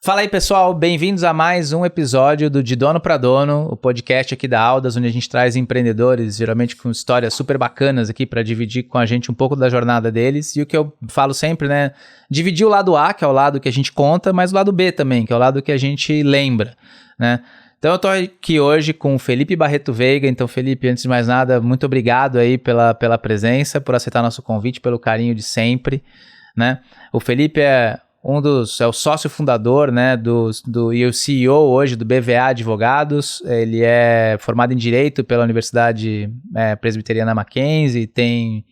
Fala aí, pessoal, bem-vindos a mais um episódio do De Dono para Dono, o podcast aqui da Audas, onde a gente traz empreendedores, geralmente com histórias super bacanas aqui para dividir com a gente um pouco da jornada deles. E o que eu falo sempre, né, dividir o lado A, que é o lado que a gente conta, mas o lado B também, que é o lado que a gente lembra, né? Então eu tô aqui hoje com o Felipe Barreto Veiga. Então, Felipe, antes de mais nada, muito obrigado aí pela presença, por aceitar nosso convite, pelo carinho de sempre, né? O Felipe é o sócio fundador, né, e o CEO hoje do BVA Advogados. Ele é formado em Direito pela Universidade Presbiteriana Mackenzie, tem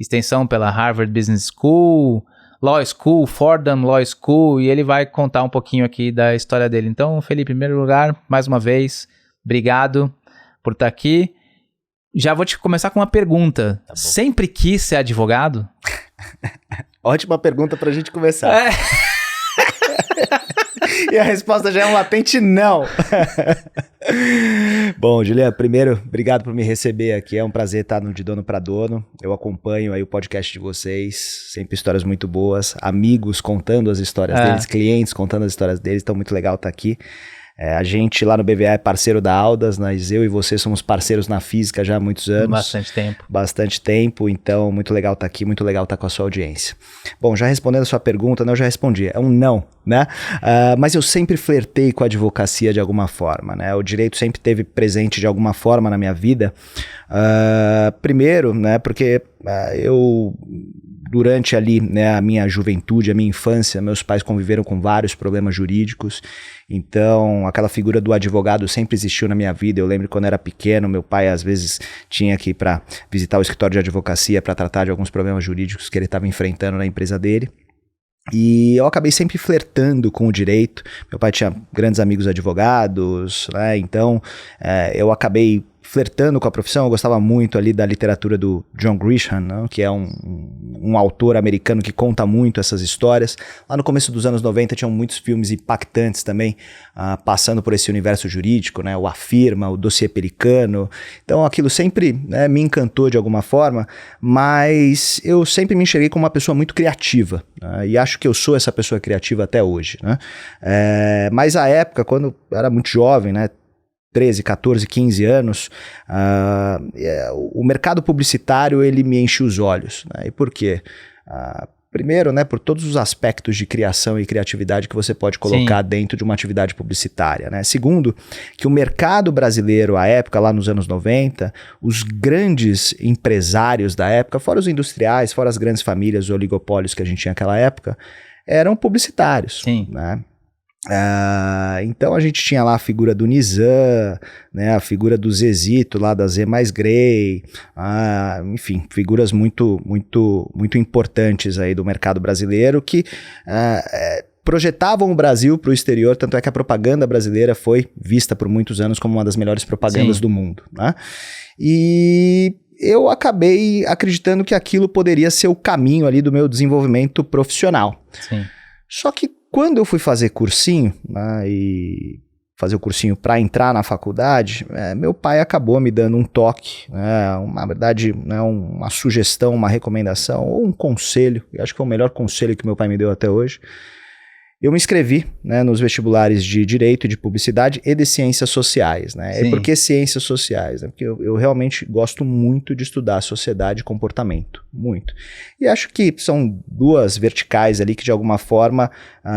extensão pela Harvard Business School, Law School, Fordham Law School, e ele vai contar um pouquinho aqui da história dele. Então, Felipe, em primeiro lugar, mais uma vez, obrigado por estar aqui. Já vou te começar com uma pergunta. Tá, sempre quis ser advogado? Ótima pergunta pra gente começar. E a resposta já é um latente não. Bom, Juliano, primeiro, obrigado por me receber aqui. É um prazer estar no De Dono para Dono. Eu acompanho aí o podcast de vocês, sempre histórias muito boas, amigos contando as histórias deles, clientes contando as histórias deles, então muito legal estar aqui. A gente lá no BVA é parceiro da Audas, mas eu e você somos parceiros na física já há muitos anos. Bastante tempo, então muito legal estar aqui, muito legal estar com a sua audiência. Bom, já respondendo a sua pergunta, eu já respondi, é um não, né? Mas eu sempre flertei com a advocacia de alguma forma, né? O direito sempre esteve presente de alguma forma na minha vida. Primeiro, né, porque eu... Durante ali, né, a minha juventude, a minha infância, meus pais conviveram com vários problemas jurídicos, então aquela figura do advogado sempre existiu na minha vida. Eu lembro quando era pequeno, meu pai às vezes tinha que ir para visitar o escritório de advocacia para tratar de alguns problemas jurídicos que ele estava enfrentando na empresa dele. E eu acabei sempre flertando com o direito. Meu pai tinha grandes amigos advogados, né? Então eu acabei flertando com a profissão. Eu gostava muito ali da literatura do John Grisham, né? Que é um autor americano que conta muito essas histórias. Lá no começo dos anos 90 tinham muitos filmes impactantes também, passando por esse universo jurídico, né? O Afirma, o Dossiê Pelicano. Então aquilo sempre, né, me encantou de alguma forma, mas eu sempre me enxerguei como uma pessoa muito criativa, né? E acho que eu sou essa pessoa criativa até hoje, né? Mas à época, quando eu era muito jovem, né, 13, 14, 15 anos, o mercado publicitário ele me enche os olhos, né? E por quê? Primeiro, né, por todos os aspectos de criação e criatividade que você pode colocar dentro de uma atividade publicitária, né? Segundo, que o mercado brasileiro à época, lá nos anos 90, os grandes empresários da época, fora os industriais, fora as grandes famílias, os oligopólios que a gente tinha naquela época, eram publicitários, né? Então a gente tinha lá a figura do Nizam, né, a figura do Zezito lá da Z mais Grey, enfim, figuras muito importantes aí do mercado brasileiro que projetavam o Brasil para o exterior, tanto é que a propaganda brasileira foi vista por muitos anos como uma das melhores propagandas do mundo, né? E eu acabei acreditando que aquilo poderia ser o caminho ali do meu desenvolvimento profissional. Só que quando eu fui fazer cursinho, né, e fazer o cursinho para entrar na faculdade, meu pai acabou me dando um toque, né, na verdade, né, uma sugestão, uma recomendação ou um conselho. Eu acho que é o melhor conselho que meu pai me deu até hoje. Eu me inscrevi, né, nos vestibulares de Direito, de Publicidade e de Ciências Sociais, né? E por que Ciências Sociais? Né? Porque eu realmente gosto muito de estudar sociedade e comportamento, muito. E acho que são duas verticais ali que de alguma forma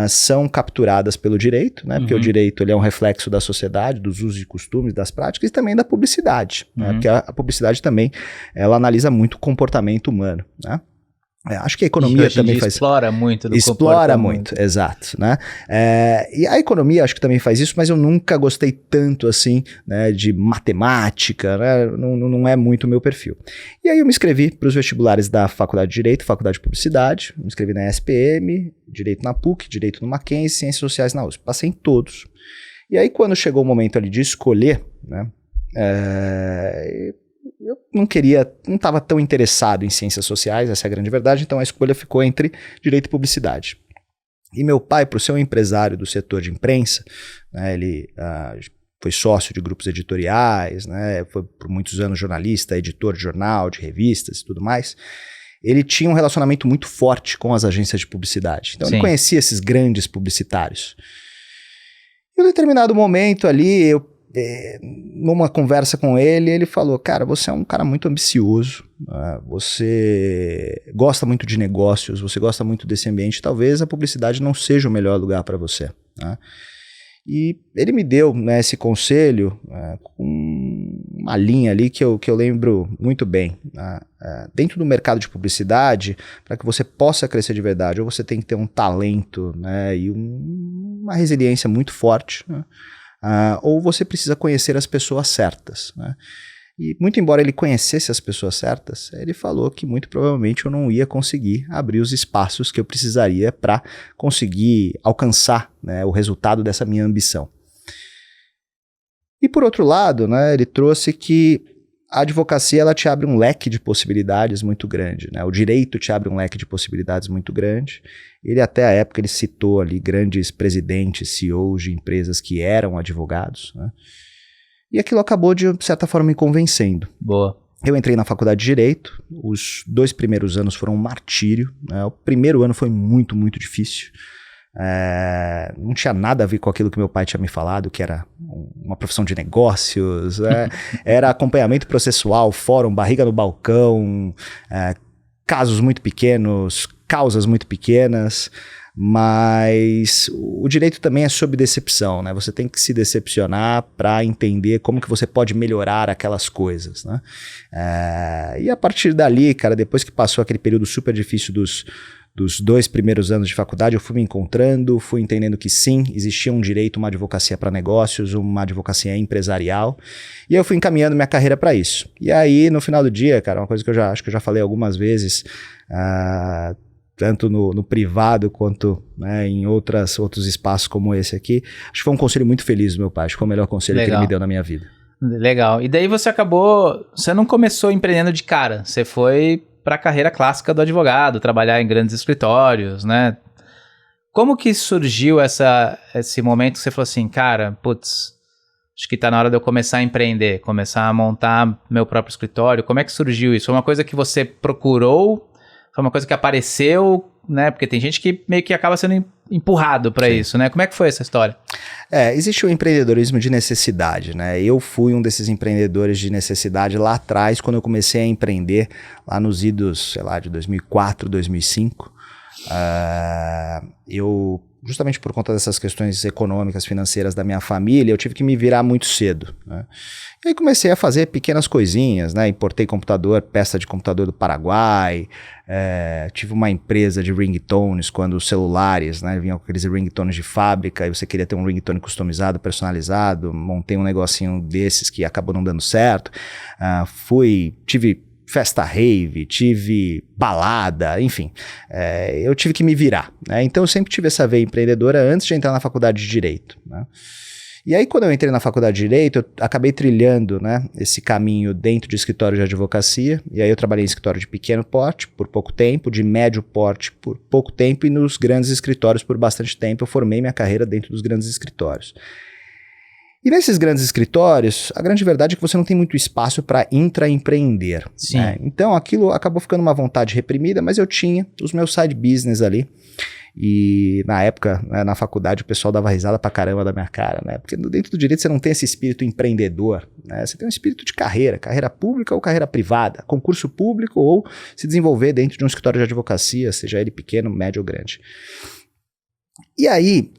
são capturadas pelo direito, né? Porque o direito ele é um reflexo da sociedade, dos usos e costumes, das práticas e também da publicidade, né? Porque a publicidade também, ela analisa muito o comportamento humano, né? Acho que a economia também faz... Explora muito. Explora muito, exato, né? E a economia acho que também faz isso, mas eu nunca gostei tanto assim, né, de matemática, né? Não é muito o meu perfil. E aí eu me inscrevi para os vestibulares da Faculdade de Direito, Faculdade de Publicidade, me inscrevi na SPM, Direito na PUC, Direito no Mackenzie, Ciências Sociais na USP. Passei em todos. E aí quando chegou o momento ali de escolher, né, eu não estava tão interessado em ciências sociais, essa é a grande verdade, então a escolha ficou entre direito e publicidade. E meu pai, por ser um empresário do setor de imprensa, né, ele foi sócio de grupos editoriais, né, foi por muitos anos jornalista, editor de jornal, de revistas e tudo mais. Ele tinha um relacionamento muito forte com as agências de publicidade. Então ele conhecia esses grandes publicitários. Em um determinado momento ali, numa conversa com ele, ele falou, cara, você é um cara muito ambicioso, né? Você gosta muito de negócios, você gosta muito desse ambiente, talvez a publicidade não seja o melhor lugar para você, né? E ele me deu, né, esse conselho com uma linha ali que eu lembro muito bem, né? Dentro do mercado de publicidade, para que você possa crescer de verdade, ou você tem que ter um talento, né, e uma resiliência muito forte, né? Ou você precisa conhecer as pessoas certas, né? E muito embora ele conhecesse as pessoas certas, ele falou que muito provavelmente eu não ia conseguir abrir os espaços que eu precisaria para conseguir alcançar, né, o resultado dessa minha ambição. E por outro lado, né, ele trouxe que a advocacia ela te abre um leque de possibilidades muito grande, né? O direito te abre um leque de possibilidades muito grande. Ele até a época ele citou ali grandes presidentes, CEOs de empresas que eram advogados, né? E aquilo acabou de certa forma me convencendo. Boa. Eu entrei na faculdade de Direito, os 2 primeiros anos foram um martírio, né? O primeiro ano foi muito, muito difícil. Não tinha nada a ver com aquilo que meu pai tinha me falado, que era uma profissão de negócios, era acompanhamento processual, fórum, barriga no balcão, casos muito pequenos, causas muito pequenas, mas o direito também é sobre decepção, né? Você tem que se decepcionar para entender como que você pode melhorar aquelas coisas, né? E a partir dali, cara, depois que passou aquele período super difícil dos 2 primeiros anos de faculdade, eu fui me encontrando, fui entendendo que sim, existia um direito, uma advocacia para negócios, uma advocacia empresarial, e eu fui encaminhando minha carreira para isso. E aí, no final do dia, cara, uma coisa que eu acho que eu já falei algumas vezes, tanto no privado quanto, né, em outros espaços como esse aqui, acho que foi um conselho muito feliz do meu pai, acho que foi o melhor conselho que ele me deu na minha vida. Legal. E daí você não começou empreendendo de cara, você foi para a carreira clássica do advogado, trabalhar em grandes escritórios, né? Como que surgiu esse momento que você falou assim, cara, putz, acho que tá na hora de eu começar a empreender, começar a montar meu próprio escritório? Como é que surgiu isso? Foi uma coisa que você procurou? Foi uma coisa que apareceu, né? Porque tem gente que meio que acaba sendo empurrado para isso, né? Como é que foi essa história? Existe o empreendedorismo de necessidade, né? Eu fui um desses empreendedores de necessidade lá atrás, quando eu comecei a empreender, lá nos idos, sei lá, de 2004, 2005. Eu, justamente por conta dessas questões econômicas, financeiras da minha família, eu tive que me virar muito cedo, né? E aí comecei a fazer pequenas coisinhas, né? Importei computador, peça de computador do Paraguai, tive uma empresa de ringtones, quando os celulares, né, vinham com aqueles ringtones de fábrica e você queria ter um ringtone customizado, personalizado, montei um negocinho desses que acabou não dando certo, tive festa rave, tive balada, enfim, eu tive que me virar, né? Então eu sempre tive essa veia empreendedora antes de entrar na faculdade de Direito, né? E aí quando eu entrei na faculdade de Direito, eu acabei trilhando, né, esse caminho dentro de escritório de advocacia, e aí eu trabalhei em escritório de pequeno porte por pouco tempo, de médio porte por pouco tempo, e nos grandes escritórios por bastante tempo. Eu formei minha carreira dentro dos grandes escritórios. E nesses grandes escritórios, a grande verdade é que você não tem muito espaço para intraempreender, né? Então aquilo acabou ficando uma vontade reprimida, mas eu tinha os meus side business ali. E na época, né, na faculdade, o pessoal dava risada pra caramba da minha cara, né? Porque dentro do direito você não tem esse espírito empreendedor, né? Você tem um espírito de carreira pública ou carreira privada, concurso público ou se desenvolver dentro de um escritório de advocacia, seja ele pequeno, médio ou grande. E aí,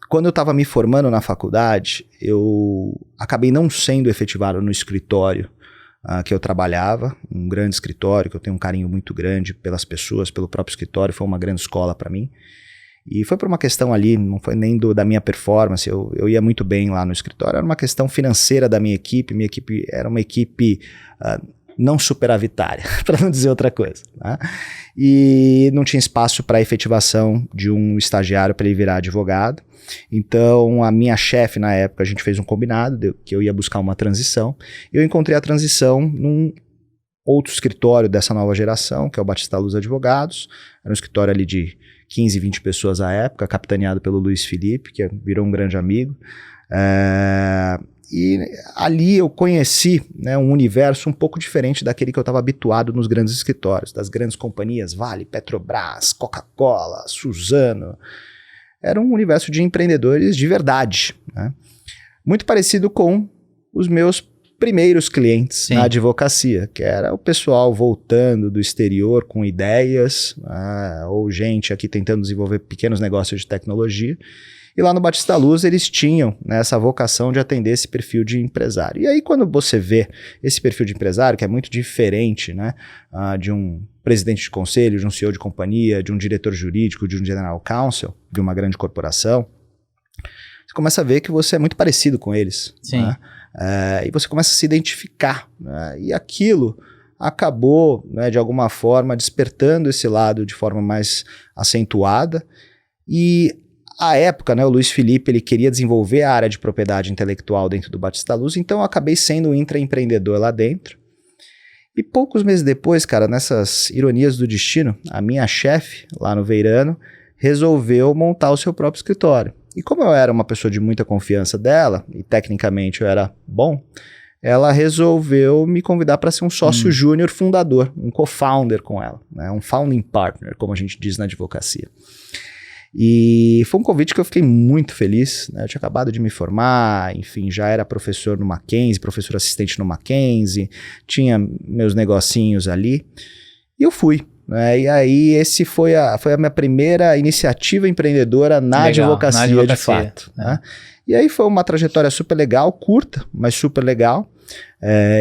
quando eu estava me formando na faculdade, eu acabei não sendo efetivado no escritório que eu trabalhava, um grande escritório, que eu tenho um carinho muito grande pelas pessoas, pelo próprio escritório, foi uma grande escola para mim. E foi por uma questão ali, não foi nem da minha performance, eu ia muito bem lá no escritório, era uma questão financeira da minha equipe era uma equipe não superavitária, para não dizer outra coisa, né? E não tinha espaço para efetivação de um estagiário para ele virar advogado. Então a minha chefe na época, a gente fez um combinado que eu ia buscar uma transição. Eu encontrei a transição num outro escritório dessa nova geração, que é o Batista Luz Advogados. Era um escritório ali de 15, 20 pessoas à época, capitaneado pelo Luiz Felipe, que virou um grande amigo. E ali eu conheci, né, um universo um pouco diferente daquele que eu estava habituado nos grandes escritórios, das grandes companhias, Vale, Petrobras, Coca-Cola, Suzano. era um universo de empreendedores de verdade, né? Muito parecido com os meus primeiros clientes na advocacia, que era o pessoal voltando do exterior com ideias, ou gente aqui tentando desenvolver pequenos negócios de tecnologia. E lá no Batista Luz eles tinham, né, essa vocação de atender esse perfil de empresário. E aí quando você vê esse perfil de empresário, que é muito diferente, né, de um presidente de conselho, de um CEO de companhia, de um diretor jurídico, de um general counsel, de uma grande corporação, você começa a ver que você é muito parecido com eles. Sim. Né? E você começa a se identificar. Né? E aquilo acabou, né, de alguma forma, despertando esse lado de forma mais acentuada. E à época, né, o Luiz Felipe ele queria desenvolver a área de propriedade intelectual dentro do Batista Luz, então eu acabei sendo um intraempreendedor lá dentro. E poucos meses depois, cara, nessas ironias do destino, a minha chefe, lá no Veirano, resolveu montar o seu próprio escritório. E como eu era uma pessoa de muita confiança dela, e tecnicamente eu era bom, ela resolveu me convidar para ser um sócio júnior fundador, um co-founder com ela, né, um founding partner, como a gente diz na advocacia. E foi um convite que eu fiquei muito feliz, né? Eu tinha acabado de me formar, enfim, já era professor no Mackenzie, professor assistente no Mackenzie, tinha meus negocinhos ali, e eu fui. Né? E aí esse foi a minha primeira iniciativa empreendedora na advocacia de fato. Né? E aí foi uma trajetória super legal, curta, mas super legal.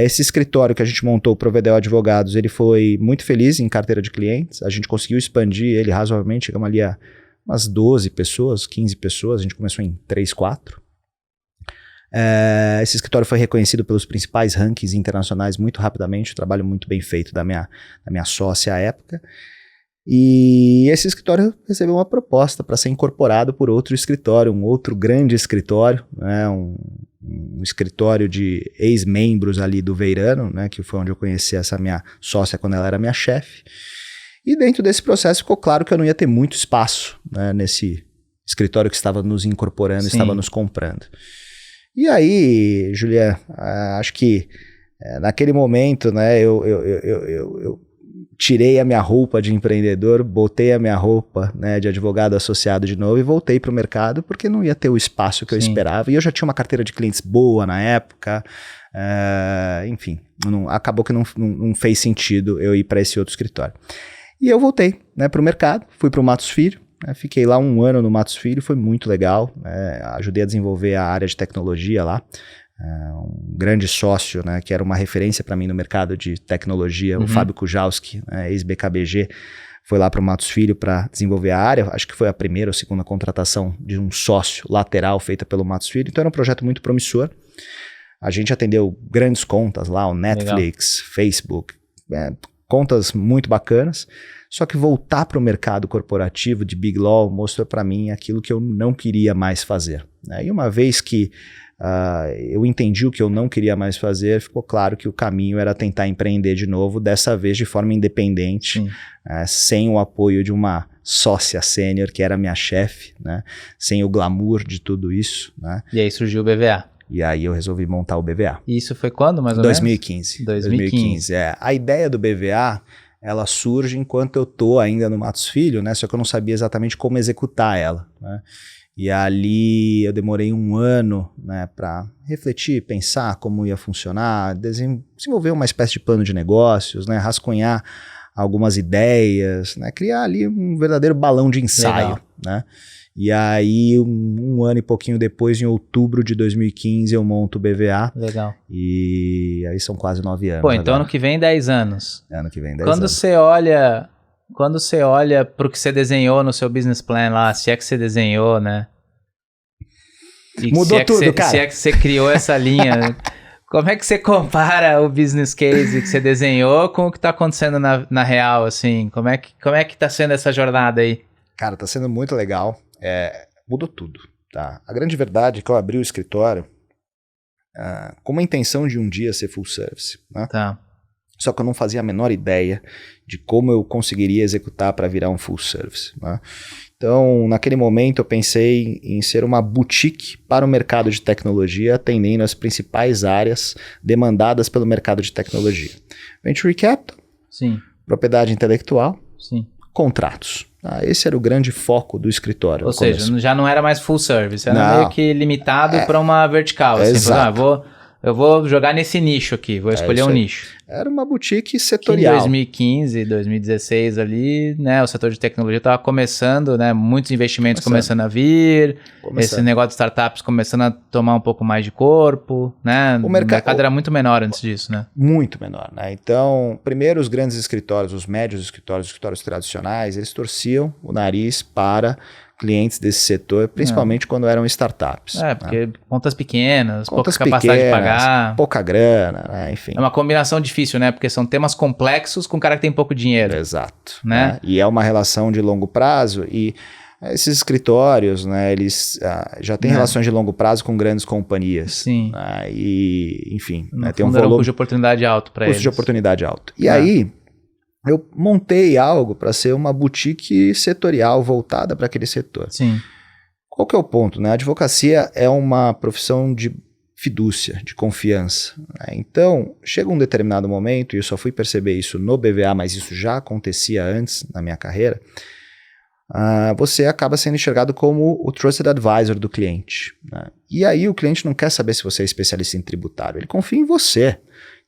Esse escritório que a gente montou, o Provedel Advogados, ele foi muito feliz em carteira de clientes, a gente conseguiu expandir ele razoavelmente, chegamos ali a umas 12 pessoas, 15 pessoas, a gente começou em 3, 4. Esse escritório foi reconhecido pelos principais rankings internacionais muito rapidamente, um trabalho muito bem feito da minha sócia à época. E esse escritório recebeu uma proposta para ser incorporado por outro escritório, um outro grande escritório, né, um escritório de ex-membros ali do Veirano, né, que foi onde eu conheci essa minha sócia quando ela era minha chefe. E dentro desse processo ficou claro que eu não ia ter muito espaço, né, nesse escritório que estava nos incorporando, estava nos comprando. E aí, Julian, acho que naquele momento, né, eu tirei a minha roupa de empreendedor, botei a minha roupa, né, de advogado associado de novo e voltei para o mercado porque não ia ter o espaço que eu esperava. E eu já tinha uma carteira de clientes boa na época, enfim, acabou que não fez sentido eu ir para esse outro escritório. E eu voltei, né, para o mercado, fui para o Matos Filho, né, fiquei lá 1 ano no Matos Filho, foi muito legal, ajudei a desenvolver a área de tecnologia lá, um grande sócio, né, que era uma referência para mim no mercado de tecnologia, o Fábio Kujalski, ex-BKBG, foi lá para o Matos Filho para desenvolver a área, acho que foi a primeira ou segunda contratação de um sócio lateral feita pelo Matos Filho, então era um projeto muito promissor. A gente atendeu grandes contas lá, o Netflix, legal. Facebook, contas muito bacanas, só que voltar para o mercado corporativo de Big Law mostrou para mim aquilo que eu não queria mais fazer. Né? E uma vez que eu entendi o que eu não queria mais fazer, ficou claro que o caminho era tentar empreender de novo, dessa vez de forma independente, sem o apoio de uma sócia sênior, que era minha chefe, né? Sem o glamour de tudo isso. Né? E aí surgiu o BVA. E aí eu resolvi montar o BVA. E isso foi quando, mais ou 2015. menos? 2015. A ideia do BVA, ela surge enquanto eu tô ainda no Matos Filho, né? Só que eu não sabia exatamente como executar ela, né? E ali eu demorei 1 ano, né, para refletir, pensar como ia funcionar, desenvolver uma espécie de plano de negócios, né, rascunhar algumas ideias, né, criar ali um verdadeiro balão de ensaio. Legal. Né? E aí, 1 ano e pouquinho depois, em outubro de 2015, eu monto o BVA. Legal. E aí são quase 9 anos. Pô, então ano que vem 10 anos. Ano que vem 10 Quando anos. Quando você olha para o que você desenhou no seu business plan lá, se é que você desenhou, né? E mudou tudo, cara. Se é que você criou essa linha, como é que você compara o business case que você desenhou com o que está acontecendo na real, assim? Como é que está sendo essa jornada aí? Cara, está sendo muito legal. Mudou tudo, tá? A grande verdade é que eu abri o escritório com uma intenção de um dia ser full service, né? Tá. Só que eu não fazia a menor ideia de como eu conseguiria executar para virar um full service. Né? Então, naquele momento, eu pensei em ser uma boutique para o mercado de tecnologia, atendendo as principais áreas demandadas pelo mercado de tecnologia. Venture Capital, sim. Propriedade intelectual, sim. contratos. Esse era o grande foco do escritório. Ou seja, já não era mais full service, era meio que limitado para uma vertical. Assim, exato. Eu vou jogar nesse nicho aqui, vou escolher um nicho. Era uma boutique setorial. Que em 2015, 2016 ali, né, o setor de tecnologia estava começando, né, muitos investimentos começando a vir, esse negócio de startups começando a tomar um pouco mais de corpo, né, o mercado era muito menor antes disso, né? Muito menor, né? Então, primeiro os grandes escritórios, os médios escritórios, os escritórios tradicionais, eles torciam o nariz para clientes desse setor, principalmente quando eram startups. Porque contas pequenas, pouca capacidade de pagar. Pouca grana, né? Enfim. É uma combinação difícil, né? Porque são temas complexos com um cara que tem pouco dinheiro. Exato. Né? E é uma relação de longo prazo e esses escritórios, né, eles já têm relações de longo prazo com grandes companhias. Sim. E, enfim, tem um volume de oportunidade alto para eles. Custo de oportunidade alto. E aí, eu montei algo para ser uma boutique setorial voltada para aquele setor. Sim. Qual que é o ponto, né? A advocacia é uma profissão de fidúcia, de confiança. Né? Então, chega um determinado momento, e eu só fui perceber isso no BVA, mas isso já acontecia antes na minha carreira, você acaba sendo enxergado como o trusted advisor do cliente. Né? E aí o cliente não quer saber se você é especialista em tributário, ele confia em você.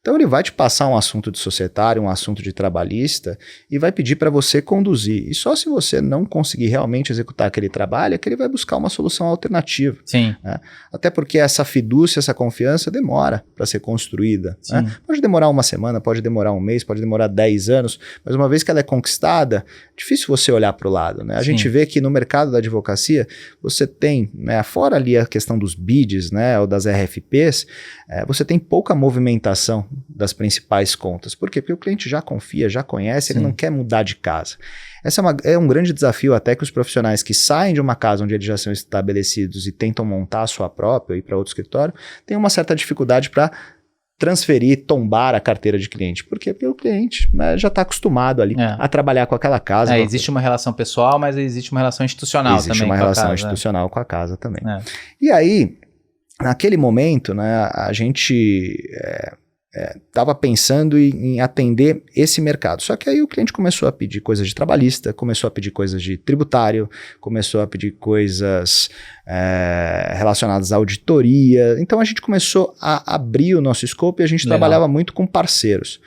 Então ele vai te passar um assunto de societário, um assunto de trabalhista e vai pedir para você conduzir. E só se você não conseguir realmente executar aquele trabalho é que ele vai buscar uma solução alternativa. Sim. Né? Até porque essa fidúcia, essa confiança demora para ser construída. Né? Pode demorar uma semana, pode demorar um mês, pode demorar 10 anos, mas uma vez que ela é conquistada, é difícil você olhar para o lado. Né? A gente vê que no mercado da advocacia você tem, né, fora ali a questão dos bids, né, ou das RFPs, você tem pouca movimentação das principais contas. Por quê? Porque o cliente já confia, já conhece, ele não quer mudar de casa. Esse é um grande desafio até que os profissionais que saem de uma casa onde eles já são estabelecidos e tentam montar a sua própria e ir para outro escritório, têm uma certa dificuldade para transferir, tombar a carteira de cliente. Por quê? Porque o cliente, né, já está acostumado ali a trabalhar com aquela casa. Existe uma relação pessoal, mas existe uma relação institucional também. Existe uma relação institucional com a casa também. E aí, naquele momento, né, a gente estava pensando em atender esse mercado. Só que aí o cliente começou a pedir coisas de trabalhista, começou a pedir coisas de tributário, começou a pedir coisas relacionadas à auditoria. Então a gente começou a abrir o nosso escopo e a gente trabalhava muito com parceiros.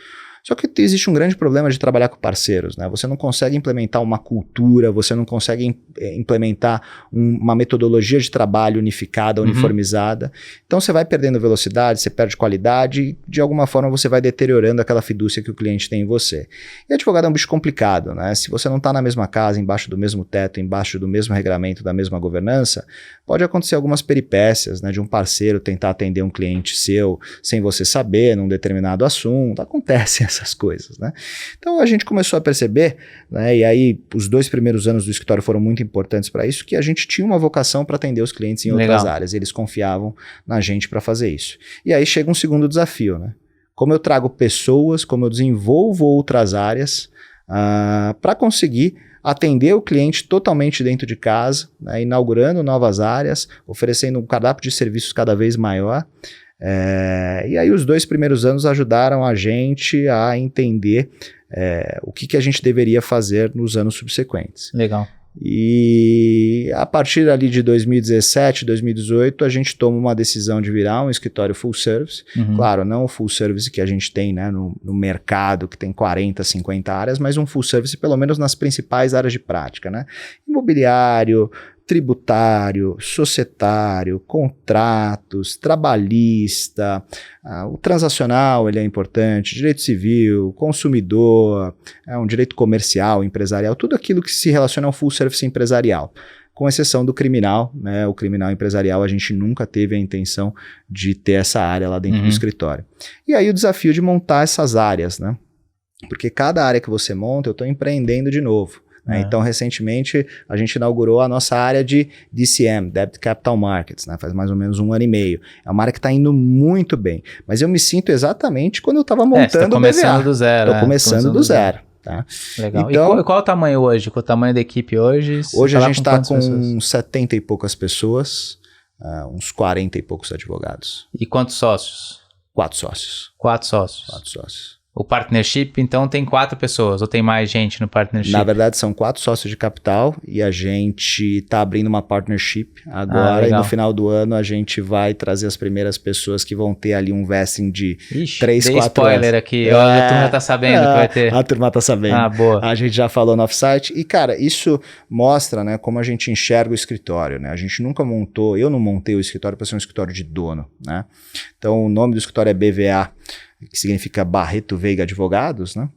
Só que existe um grande problema de trabalhar com parceiros, né? Você não consegue implementar uma cultura, você não consegue implementar uma metodologia de trabalho unificada, uniformizada. Então você vai perdendo velocidade, você perde qualidade e de alguma forma você vai deteriorando aquela fidúcia que o cliente tem em você. E advogado é um bicho complicado, né? Se você não está na mesma casa, embaixo do mesmo teto, embaixo do mesmo regramento, da mesma governança, pode acontecer algumas peripécias, né? De um parceiro tentar atender um cliente seu sem você saber num determinado assunto. Acontece essas coisas, né? Então a gente começou a perceber, né, e aí os 2 primeiros anos do escritório foram muito importantes para isso, que a gente tinha uma vocação para atender os clientes em outras áreas, eles confiavam na gente para fazer isso. E aí chega um segundo desafio, né? Como eu trago pessoas, como eu desenvolvo outras áreas para conseguir atender o cliente totalmente dentro de casa, né, inaugurando novas áreas, oferecendo um cardápio de serviços cada vez maior. E aí os 2 primeiros anos ajudaram a gente a entender o que a gente deveria fazer nos anos subsequentes. Legal. E a partir ali de 2017, 2018, a gente toma uma decisão de virar um escritório full service. Claro, não o full service que a gente tem, né, no mercado, que tem 40, 50 áreas, mas um full service pelo menos nas principais áreas de prática, né? Imobiliário, tributário, societário, contratos, trabalhista, o transacional ele é importante, direito civil, consumidor, um direito comercial, empresarial, tudo aquilo que se relaciona ao full service empresarial, com exceção do criminal, né? O criminal empresarial a gente nunca teve a intenção de ter essa área lá dentro do escritório. E aí o desafio de montar essas áreas, né? Porque cada área que você monta, eu estou empreendendo de novo. Então, recentemente, a gente inaugurou a nossa área de DCM, Debt Capital Markets, né? Faz mais ou menos 1 ano e meio. É uma área que está indo muito bem, mas eu me sinto exatamente quando eu estava montando o BVA. Estou começando do zero. Estou começando do zero. Tá? Legal. Então, e qual é o tamanho hoje? Qual é o tamanho da equipe hoje? Hoje a gente está com 70 e poucas pessoas, uns 40 e poucos advogados. E quantos sócios? 4 sócios. 4 sócios. 4 sócios. O partnership, então, tem 4 pessoas, ou tem mais gente no partnership? Na verdade, são 4 sócios de capital e a gente está abrindo uma partnership agora, e no final do ano a gente vai trazer as primeiras pessoas que vão ter ali um vesting de 3, 4 spoiler anos. Aqui, a turma tá sabendo que vai ter. A turma tá sabendo. Boa. A gente já falou no offsite e, cara, isso mostra, né, como a gente enxerga o escritório, né? A gente nunca montou, eu não montei o escritório para ser um escritório de dono, né? Então, o nome do escritório é BVA, que significa Barreto Veiga Advogados, né?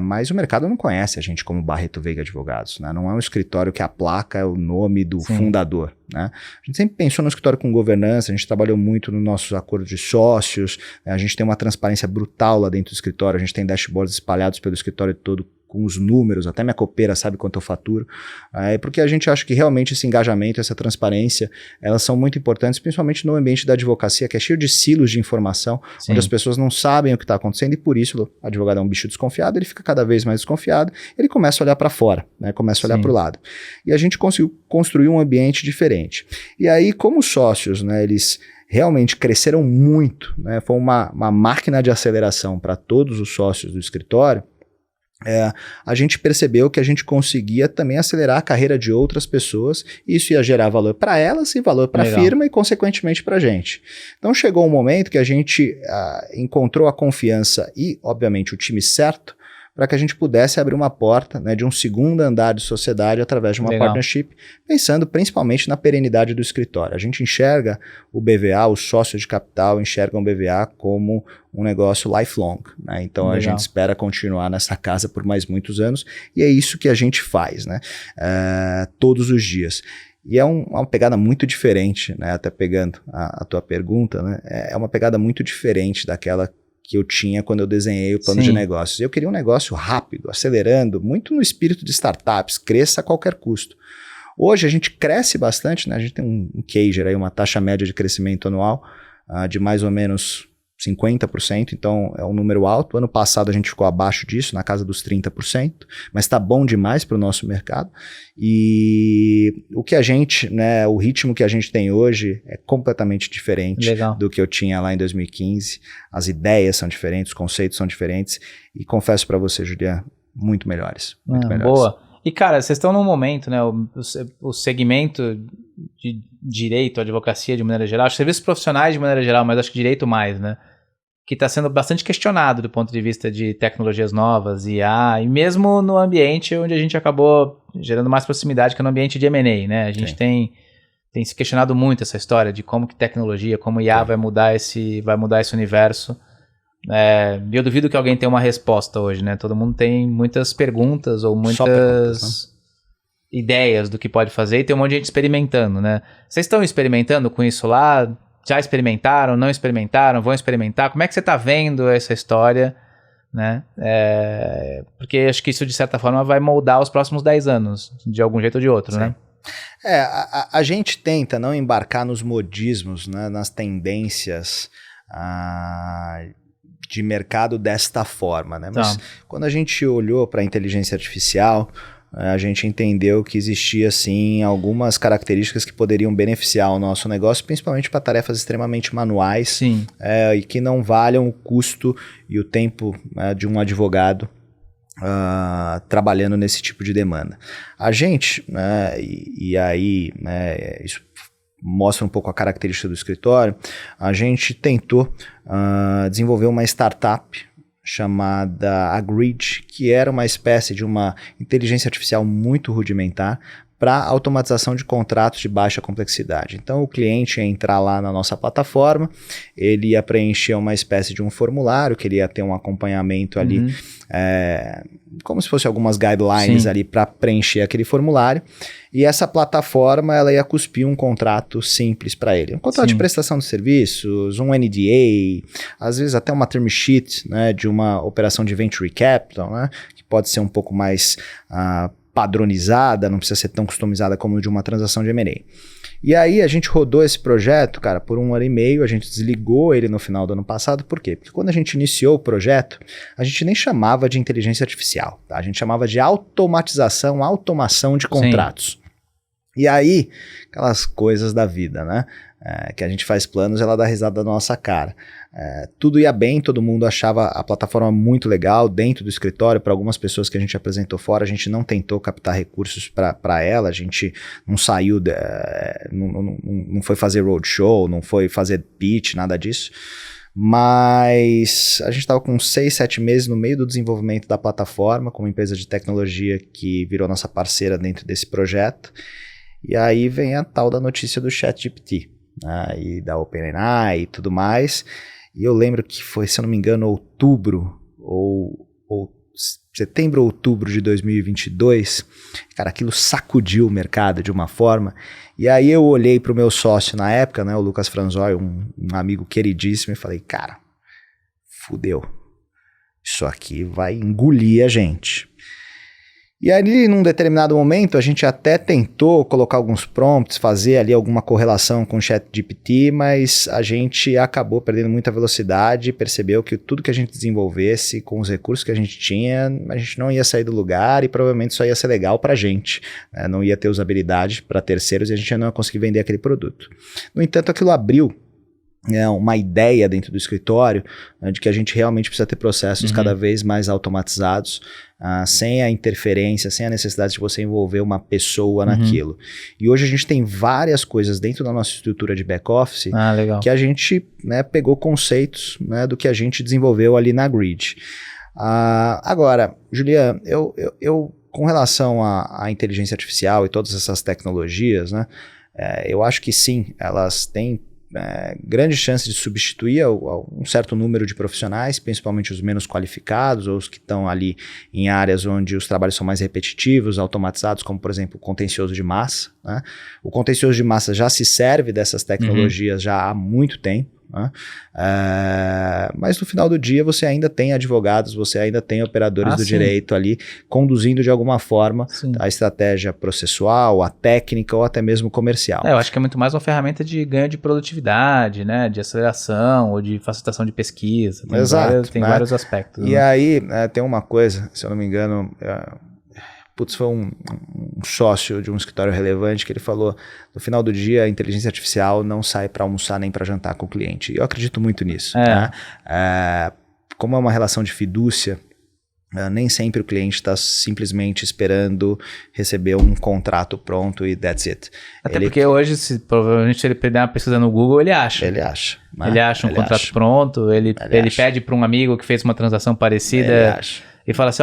Mas o mercado não conhece a gente como Barreto Veiga Advogados, né? Não é um escritório que a placa é o nome do fundador, né? A gente sempre pensou no escritório com governança, a gente trabalhou muito nos nossos acordos de sócios, a gente tem uma transparência brutal lá dentro do escritório, a gente tem dashboards espalhados pelo escritório todo com os números, até minha copeira sabe quanto eu faturo, porque a gente acha que realmente esse engajamento, essa transparência, elas são muito importantes, principalmente no ambiente da advocacia, que é cheio de silos de informação, onde as pessoas não sabem o que está acontecendo, e por isso o advogado é um bicho desconfiado, ele fica cada vez mais desconfiado, ele começa a olhar para fora, né, começa a olhar para o lado. E a gente conseguiu construir um ambiente diferente. E aí, como os sócios, né, eles realmente cresceram muito, né, foi uma máquina de aceleração para todos os sócios do escritório, a gente percebeu que a gente conseguia também acelerar a carreira de outras pessoas, e isso ia gerar valor para elas e valor para a firma e, consequentemente, para a gente. Então, chegou um momento que a gente encontrou a confiança e, obviamente, o time certo para que a gente pudesse abrir uma porta, né, de um segundo andar de sociedade através de uma partnership, pensando principalmente na perenidade do escritório. A gente enxerga o BVA, os sócios de capital enxergam o BVA como um negócio lifelong, né? Então a gente espera continuar nessa casa por mais muitos anos, e é isso que a gente faz, né? Todos os dias. E é uma pegada muito diferente, né? Até pegando a tua pergunta, né? É uma pegada muito diferente daquela que eu tinha quando eu desenhei o plano de negócios. Eu queria um negócio rápido, acelerando, muito no espírito de startups, cresça a qualquer custo. Hoje a gente cresce bastante, né? A gente tem um CAGR, aí, uma taxa média de crescimento anual de mais ou menos 50%, então é um número alto. Ano passado a gente ficou abaixo disso, na casa dos 30%, mas está bom demais para o nosso mercado. E o que a gente, né, o ritmo que a gente tem hoje é completamente diferente do que eu tinha lá em 2015. As ideias são diferentes, os conceitos são diferentes, e confesso para você, Julian, muito melhores. Muito melhores. Boa. E, cara, vocês estão num momento, né, o segmento de direito, advocacia de maneira geral, serviços profissionais de maneira geral, mas acho que direito mais, né, que está sendo bastante questionado do ponto de vista de tecnologias novas, IA, e mesmo no ambiente onde a gente acabou gerando mais proximidade, que é no ambiente de M&A, né? A gente tem se questionado muito essa história de como que tecnologia, como IA vai mudar esse universo. Eu duvido que alguém tenha uma resposta hoje, né? Todo mundo tem muitas perguntas ou muitas ideias do que pode fazer, e tem um monte de gente experimentando, né? Vocês estão experimentando com isso lá? Já experimentaram, não experimentaram, vão experimentar? Como é que você está vendo essa história, né? Porque acho que isso, de certa forma, vai moldar os próximos 10 anos, de algum jeito ou de outro, né? A gente tenta não embarcar nos modismos, né, nas tendências de mercado desta forma, né? Mas quando a gente olhou para a inteligência artificial, a gente entendeu que existia, sim, algumas características que poderiam beneficiar o nosso negócio, principalmente para tarefas extremamente manuais, e que não valham o custo e o tempo de um advogado trabalhando nesse tipo de demanda. A gente, e aí, isso mostra um pouco a característica do escritório, a gente tentou desenvolver uma startup chamada Agreed, que era uma espécie de uma inteligência artificial muito rudimentar para automatização de contratos de baixa complexidade. Então o cliente ia entrar lá na nossa plataforma, ele ia preencher uma espécie de um formulário, que ele ia ter um acompanhamento ali, como se fosse algumas guidelines ali para preencher aquele formulário, e essa plataforma ela ia cuspir um contrato simples para ele. Um contrato de prestação de serviços, um NDA, às vezes até uma term sheet, né, de uma operação de venture capital, né, que pode ser um pouco mais padronizada, não precisa ser tão customizada como de uma transação de M&A. E aí a gente rodou esse projeto, cara, por 1 ano e meio, a gente desligou ele no final do ano passado. Por quê? Porque quando a gente iniciou o projeto, a gente nem chamava de inteligência artificial, tá? A gente chamava de automação de contratos. E aí, aquelas coisas da vida, né? Que a gente faz planos e ela dá risada da nossa cara. Tudo ia bem, todo mundo achava a plataforma muito legal dentro do escritório. Para algumas pessoas que a gente apresentou fora, a gente não tentou captar recursos para ela, a gente não saiu, não foi fazer roadshow, não foi fazer pitch, nada disso. Mas a gente estava com 6, 7 meses no meio do desenvolvimento da plataforma, com uma empresa de tecnologia que virou nossa parceira dentro desse projeto. E aí vem a tal da notícia do ChatGPT, né, e da OpenAI e tudo mais. E eu lembro que foi, se eu não me engano, outubro, ou setembro ou outubro de 2022. Cara, aquilo sacudiu o mercado de uma forma. E aí eu olhei para o meu sócio na época, né, o Lucas Franzói, um amigo queridíssimo, e falei, cara, fudeu. Isso aqui vai engolir a gente. E ali, num determinado momento, a gente até tentou colocar alguns prompts, fazer ali alguma correlação com o ChatGPT, mas a gente acabou perdendo muita velocidade e percebeu que tudo que a gente desenvolvesse com os recursos que a gente tinha, a gente não ia sair do lugar e provavelmente só ia ser legal para a gente, né? Não ia ter usabilidade para terceiros e a gente não ia conseguir vender aquele produto. No entanto, aquilo abriu uma ideia dentro do escritório, de que a gente realmente precisa ter processos cada vez mais automatizados, sem a interferência, sem a necessidade de você envolver uma pessoa naquilo. E hoje a gente tem várias coisas dentro da nossa estrutura de back-office que a gente, né, pegou conceitos, né, do que a gente desenvolveu ali na Grid. Agora, Julian, eu com relação à inteligência artificial e todas essas tecnologias, né, eu acho que sim, elas têm grande chance de substituir um certo número de profissionais, principalmente os menos qualificados ou os que estão ali em áreas onde os trabalhos são mais repetitivos, automatizados, como por exemplo o contencioso de massa, né? O contencioso de massa já se serve dessas tecnologias já há muito tempo, né? Mas no final do dia você ainda tem advogados, você ainda tem operadores do direito ali conduzindo de alguma forma a estratégia processual, a técnica ou até mesmo comercial. Eu acho que é muito mais uma ferramenta de ganho de produtividade, né, de aceleração ou de facilitação de pesquisa. Tem vários aspectos. E né? Aí tem uma coisa, se eu não me engano, foi um sócio de um escritório relevante que ele falou, no final do dia a inteligência artificial não sai para almoçar nem para jantar com o cliente. E eu acredito muito nisso. Né? Como é uma relação de fidúcia, nem sempre o cliente está simplesmente esperando receber um contrato pronto e that's it. Até porque hoje, provavelmente, se ele pedir uma pesquisa no Google, ele acha. Ele acha. Né? Ele acha um contrato pronto, ele pede para um amigo que fez uma transação parecida. Ele acha. E fala assim,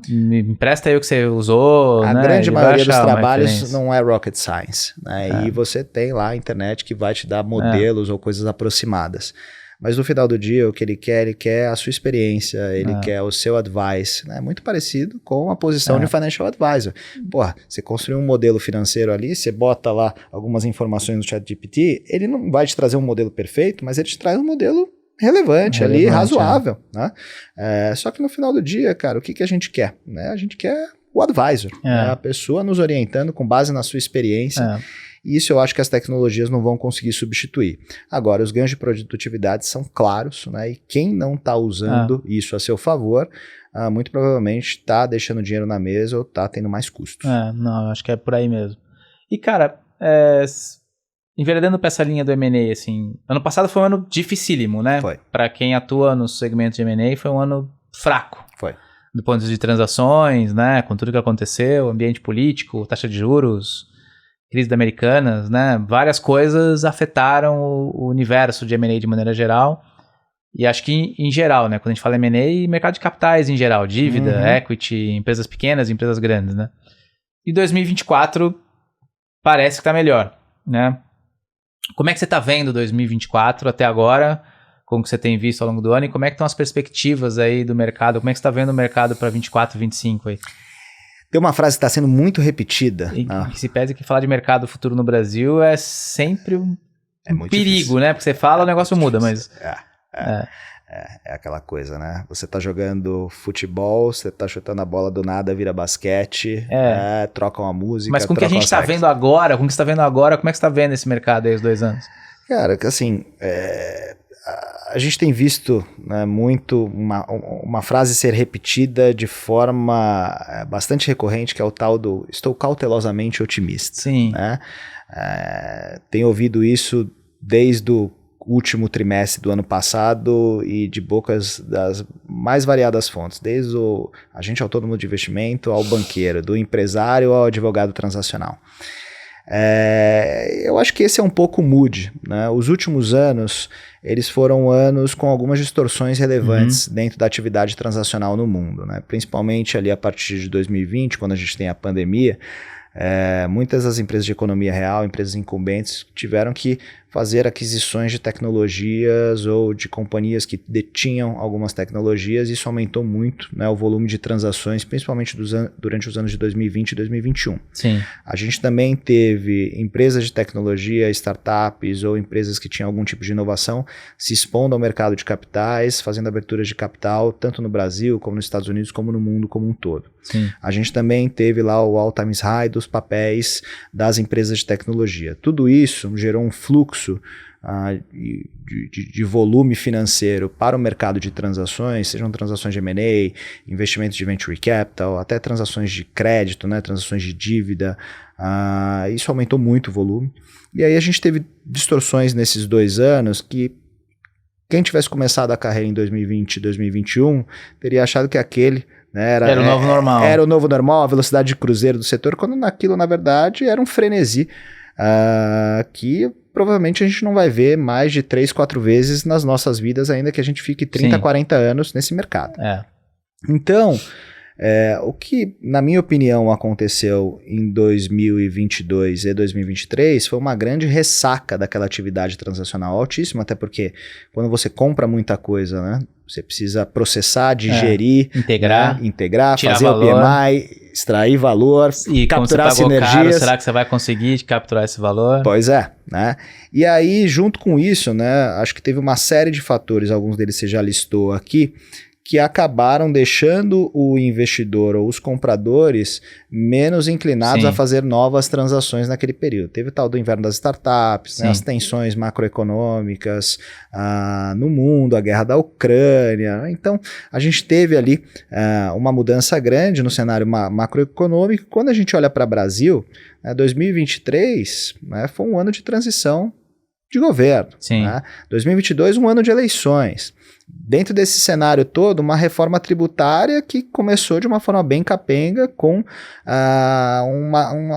me empresta aí o que você usou. A né? grande maioria dos trabalhos não é rocket science, né? E você tem lá a internet que vai te dar modelos ou coisas aproximadas. Mas no final do dia, o que ele quer a sua experiência, ele quer o seu advice, né? Muito parecido com a posição de financial advisor. Porra, você construiu um modelo financeiro ali, você bota lá algumas informações no ChatGPT, ele não vai te trazer um modelo perfeito, mas ele te traz um modelo relevante ali, razoável, né? Só que no final do dia, cara, o que a gente quer? Né? A gente quer o advisor, né? A pessoa nos orientando com base na sua experiência. E isso eu acho que as tecnologias não vão conseguir substituir. Agora, os ganhos de produtividade são claros, né? E quem não está usando isso a seu favor, muito provavelmente está deixando dinheiro na mesa ou está tendo mais custos. Não, acho que é por aí mesmo. E, cara, enveredando para essa linha do M&A, assim, ano passado foi um ano dificílimo, né? Foi. Para quem atua no segmento de M&A, foi um ano fraco. Foi. Do ponto de vista de transações, né? Com tudo que aconteceu, ambiente político, taxa de juros, crise da Americanas, né? Várias coisas afetaram o universo de M&A de maneira geral. E acho que em geral, né? Quando a gente fala M&A, mercado de capitais em geral, dívida, equity, empresas pequenas, empresas grandes, né? E 2024 parece que está melhor, né? Como é que você está vendo 2024 até agora? Como que você tem visto ao longo do ano? E como é que estão as perspectivas aí do mercado? Como é que você está vendo o mercado para 24, 25 aí? Tem uma frase que está sendo muito repetida. Que se pese que falar de mercado futuro no Brasil é sempre um perigo, difícil. Né? Porque você fala, o negócio muda, mas... É aquela coisa, né? Você tá jogando futebol, você tá chutando a bola do nada, vira basquete, troca uma música. Mas com o que a gente tá vendo agora, como é que você tá vendo esse mercado aí, os 2 anos? Cara, assim, a gente tem visto, né, muito uma frase ser repetida de forma bastante recorrente, que é o tal do estou cautelosamente otimista. Sim. Né? Tenho ouvido isso desde o último trimestre do ano passado e de bocas das mais variadas fontes, desde o agente autônomo de investimento ao banqueiro, do empresário ao advogado transacional. Eu acho que esse é um pouco o mood, né? Os últimos anos, eles foram anos com algumas distorções relevantes dentro da atividade transacional no mundo, né? Principalmente ali a partir de 2020, quando a gente tem a pandemia, muitas das empresas de economia real, empresas incumbentes, tiveram que fazer aquisições de tecnologias ou de companhias que detinham algumas tecnologias. Isso aumentou muito, né, o volume de transações, principalmente durante os anos de 2020 e 2021. Sim. A gente também teve empresas de tecnologia, startups ou empresas que tinham algum tipo de inovação se expondo ao mercado de capitais, fazendo aberturas de capital, tanto no Brasil, como nos Estados Unidos, como no mundo como um todo. Sim. A gente também teve lá o all-time high dos papéis das empresas de tecnologia. Tudo isso gerou um fluxo de volume financeiro para o mercado de transações, sejam transações de M&A, investimentos de venture capital, até transações de crédito, né, transações de dívida. Isso aumentou muito o volume. E aí a gente teve distorções nesses 2 anos que quem tivesse começado a carreira em 2020 e 2021 teria achado que aquele... Era o novo normal. Era o novo normal, a velocidade de cruzeiro do setor, quando naquilo, na verdade, era um frenesi que provavelmente a gente não vai ver mais de 3, 4 vezes nas nossas vidas, ainda que a gente fique 30, 40 anos nesse mercado. Então, o que, na minha opinião, aconteceu em 2022 e 2023 foi uma grande ressaca daquela atividade transacional altíssima, até porque quando você compra muita coisa, né, você precisa processar, digerir, integrar, fazer valor, o PMI, extrair valor, e capturar sinergias. Caro, será que você vai conseguir capturar esse valor? Pois é, né? E aí, junto com isso, né, acho que teve uma série de fatores, alguns deles você já listou aqui, que acabaram deixando o investidor ou os compradores menos inclinados a fazer novas transações naquele período. Teve o tal do inverno das startups, né, as tensões macroeconômicas no mundo, a guerra da Ucrânia. Então, a gente teve ali uma mudança grande no cenário macroeconômico. Quando a gente olha para o Brasil, 2023 foi um ano de transição de governo. Né? 2022, um ano de eleições. Dentro desse cenário todo, uma reforma tributária que começou de uma forma bem capenga, com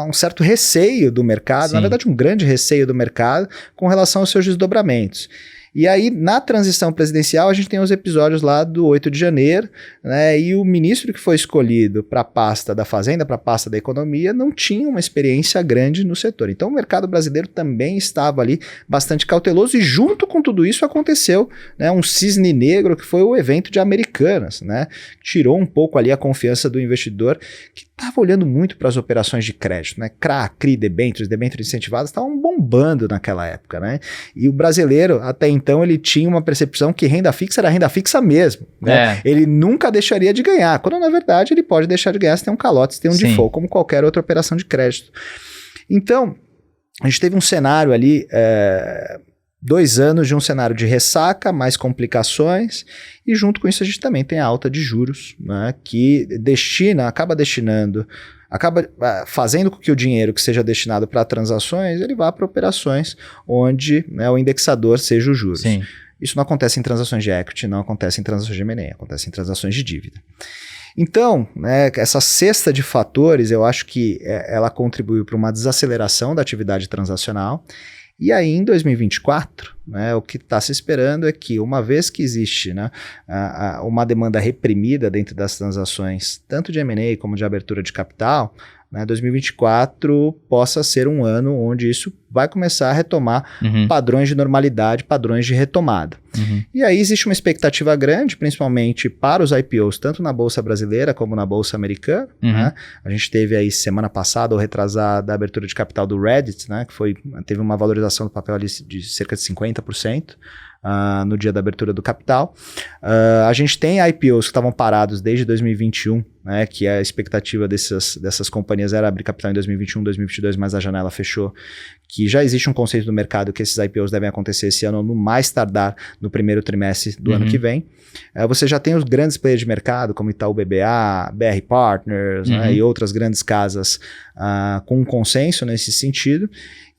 um certo receio do mercado, na verdade um grande receio do mercado com relação aos seus desdobramentos. E aí, na transição presidencial, a gente tem os episódios lá do 8 de janeiro, né, e o ministro que foi escolhido para a pasta da Fazenda, para a pasta da Economia, não tinha uma experiência grande no setor. Então, o mercado brasileiro também estava ali bastante cauteloso e, junto com tudo isso, aconteceu, né, um cisne negro que foi o evento de Americanas, né, tirou um pouco ali a confiança do investidor que estava olhando muito para as operações de crédito, né? CRA, CRI, debêntures incentivadas estavam bombando naquela época, né? E o brasileiro, até então, ele tinha uma percepção que renda fixa era renda fixa mesmo, né? Ele nunca deixaria de ganhar, quando na verdade ele pode deixar de ganhar se tem um calote, se tem um default, como qualquer outra operação de crédito. Então, a gente teve um cenário ali... 2 anos de um cenário de ressaca, mais complicações, e junto com isso a gente também tem a alta de juros, né, que acaba fazendo com que o dinheiro que seja destinado para transações, ele vá para operações onde, né, o indexador seja os juros. Isso não acontece em transações de equity, não acontece em transações de M&A, acontece em transações de dívida. Então, né, essa cesta de fatores, eu acho que ela contribuiu para uma desaceleração da atividade transacional. E aí, em 2024, né, o que está se esperando é que, uma vez que existe, né, uma demanda reprimida dentro das transações, tanto de M&A como de abertura de capital, né, 2024 possa ser um ano onde isso vai começar a retomar padrões de normalidade, padrões de retomada. E aí existe uma expectativa grande, principalmente para os IPOs, tanto na Bolsa Brasileira como na Bolsa Americana. Né? A gente teve aí semana passada, ou retrasada, a abertura de capital do Reddit, né, que teve uma valorização do papel ali de cerca de 50%. no dia da abertura do capital. A gente tem IPOs que estavam parados desde 2021, né, que a expectativa dessas companhias era abrir capital em 2021, 2022, mas a janela fechou, que já existe um conceito do mercado que esses IPOs devem acontecer esse ano, no mais tardar no primeiro trimestre do ano que vem. Você já tem os grandes players de mercado, como Itaú BBA, BR Partners, né, e outras grandes casas com um consenso nesse sentido.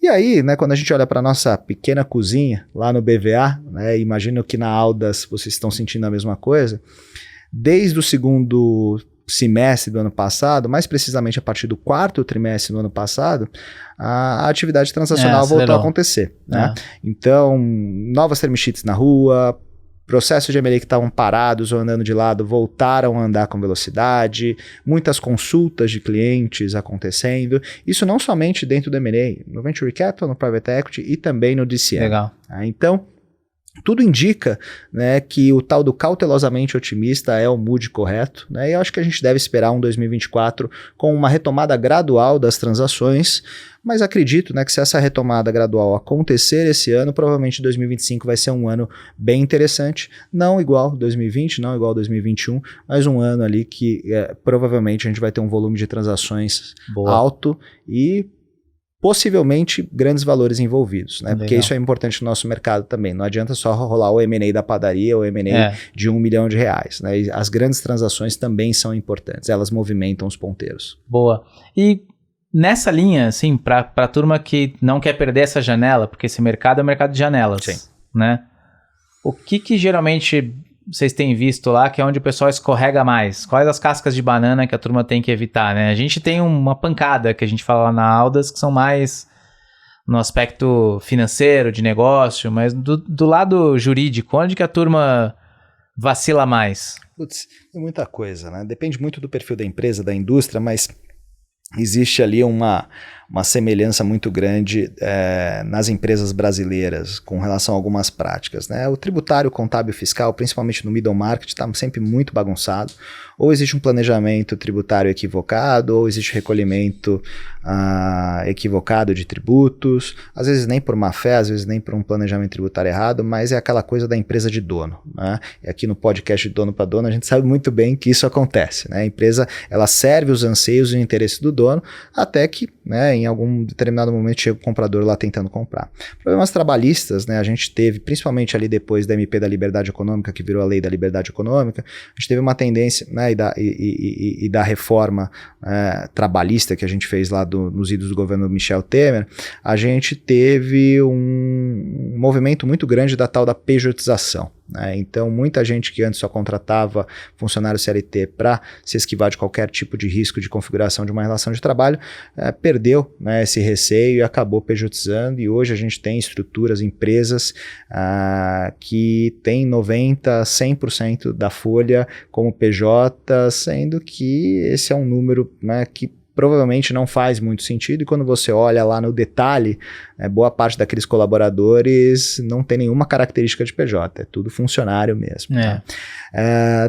E aí, né, quando a gente olha para a nossa pequena cozinha lá no BVA, né, imagino que na Aldas vocês estão sentindo a mesma coisa, desde o segundo semestre do ano passado, mais precisamente a partir do quarto trimestre do ano passado, a atividade transacional voltou a acontecer. Né? Então, novas term sheets na rua, processos de M&A que estavam parados ou andando de lado voltaram a andar com velocidade, muitas consultas de clientes acontecendo, isso não somente dentro do M&A, no Venture Capital, no Private Equity e também no DCM. Legal. Então, tudo indica, né, que o tal do cautelosamente otimista é o mood correto, né, e eu acho que a gente deve esperar um 2024 com uma retomada gradual das transações, mas acredito, né, que se essa retomada gradual acontecer esse ano, provavelmente 2025 vai ser um ano bem interessante, não igual 2020, não igual 2021, mas um ano ali que provavelmente a gente vai ter um volume de transações alto e possivelmente grandes valores envolvidos, né? Porque isso é importante no nosso mercado também. Não adianta só rolar o M&A da padaria ou o M&A de R$1 milhão, né? E as grandes transações também são importantes, elas movimentam os ponteiros. Boa. E nessa linha, assim, para a turma que não quer perder essa janela, porque esse mercado é um mercado de janelas, né? O que geralmente vocês têm visto lá, que é onde o pessoal escorrega mais? Quais as cascas de banana que a turma tem que evitar, né? A gente tem uma pancada que a gente fala lá na Aldas, que são mais no aspecto financeiro, de negócio, mas do lado jurídico, onde que a turma vacila mais? Putz, tem muita coisa, né? Depende muito do perfil da empresa, da indústria, mas existe ali uma semelhança muito grande nas empresas brasileiras com relação a algumas práticas, né? O tributário, contábil, fiscal, principalmente no middle market, está sempre muito bagunçado. Ou existe um planejamento tributário equivocado, ou existe recolhimento equivocado de tributos, às vezes nem por má fé, às vezes nem por um planejamento tributário errado, mas é aquela coisa da empresa de dono, né? E aqui no podcast de Dono para Dono a gente sabe muito bem que isso acontece, né? A empresa, ela serve os anseios e o interesse do dono até que, né, em algum determinado momento chega o comprador lá tentando comprar. Problemas trabalhistas, né, a gente teve, principalmente ali depois da MP da Liberdade Econômica, que virou a Lei da Liberdade Econômica, a gente teve uma tendência, né, e da reforma trabalhista que a gente fez lá nos idos do governo Michel Temer, a gente teve um movimento muito grande da tal da pejotização. Então, muita gente que antes só contratava funcionário CLT para se esquivar de qualquer tipo de risco de configuração de uma relação de trabalho, perdeu, né, esse receio e acabou pejotizando, e hoje a gente tem estruturas, empresas que tem 90%, 100% da folha como PJ, sendo que esse é um número, né, que provavelmente não faz muito sentido, e quando você olha lá no detalhe, boa parte daqueles colaboradores não tem nenhuma característica de PJ, é tudo funcionário mesmo. Tá?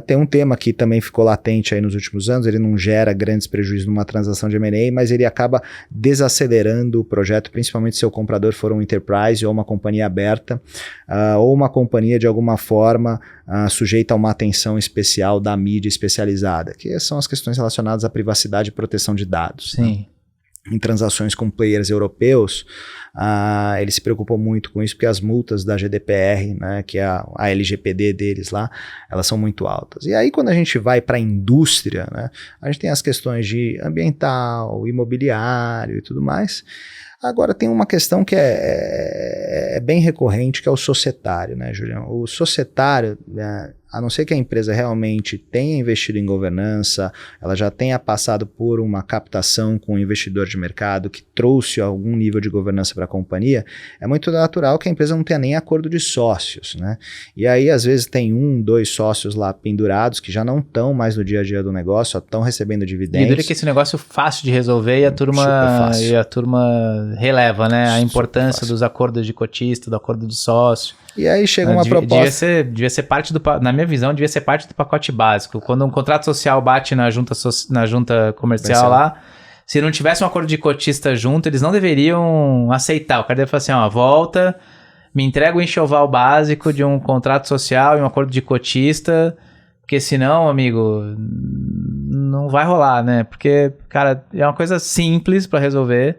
Tem um tema que também ficou latente aí nos últimos anos, ele não gera grandes prejuízos numa transação de M&A, mas ele acaba desacelerando o projeto, principalmente se o comprador for um enterprise ou uma companhia aberta, ou uma companhia de alguma forma sujeita a uma atenção especial da mídia especializada, que são as questões relacionadas à privacidade e proteção de dados. Sim. Né? Em transações com players europeus, eles se preocupam muito com isso, porque as multas da GDPR, né, que é a LGPD deles lá, elas são muito altas. E aí, quando a gente vai para a indústria, né, a gente tem as questões de ambiental, imobiliário e tudo mais. Agora, tem uma questão que é bem recorrente, que é o societário, né, Julião? O societário, a não ser que a empresa realmente tenha investido em governança, ela já tenha passado por uma captação com um investidor de mercado que trouxe algum nível de governança para a companhia, é muito natural que a empresa não tenha nem acordo de sócios, né? E aí, às vezes, tem 1, 2 sócios lá pendurados que já não estão mais no dia a dia do negócio, só estão recebendo dividendos. E dura que esse negócio é fácil de resolver e a turma releva, né? A importância dos acordos de cotista, do acordo de sócio. E aí chega uma proposta... Devia ser parte na minha visão, devia ser parte do pacote básico. Quando um contrato social bate na junta comercial lá, se não tivesse um acordo de cotista junto, eles não deveriam aceitar. O cara deve falar assim, volta, Me entrega o enxoval básico de um contrato social e um acordo de cotista, porque senão, amigo, não vai rolar, né? Porque, cara, é uma coisa simples pra resolver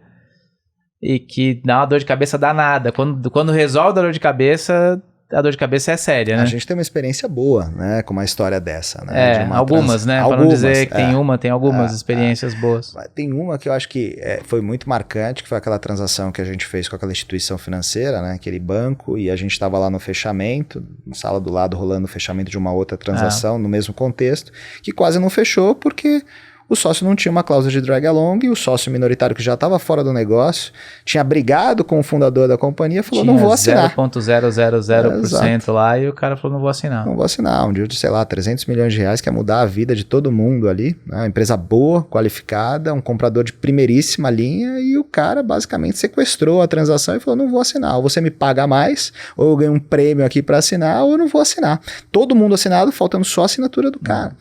e que dá uma dor de cabeça danada. Quando resolve a dor de cabeça, a dor de cabeça é séria, né? A gente tem uma experiência boa, né, com uma história dessa, né? É, algumas, né? Pra não dizer que tem algumas experiências boas. Tem uma que eu acho que foi muito marcante, que foi aquela transação que a gente fez com aquela instituição financeira, né? Aquele banco, e a gente estava lá no fechamento, na sala do lado rolando o fechamento de uma outra transação no mesmo contexto, que quase não fechou porque o sócio não tinha uma cláusula de drag along, e o sócio minoritário que já estava fora do negócio tinha brigado com o fundador da companhia e falou, não vou assinar. 0,000% lá, e o cara falou, não vou assinar. Não vou assinar. Um dia de, sei lá, 300 milhões de reais, que ia mudar a vida de todo mundo ali, né? Uma empresa boa, qualificada, um comprador de primeiríssima linha, e o cara basicamente sequestrou a transação e falou, não vou assinar. Ou você me paga mais, ou eu ganho um prêmio aqui para assinar, ou eu não vou assinar. Todo mundo assinado, faltando só a assinatura do cara.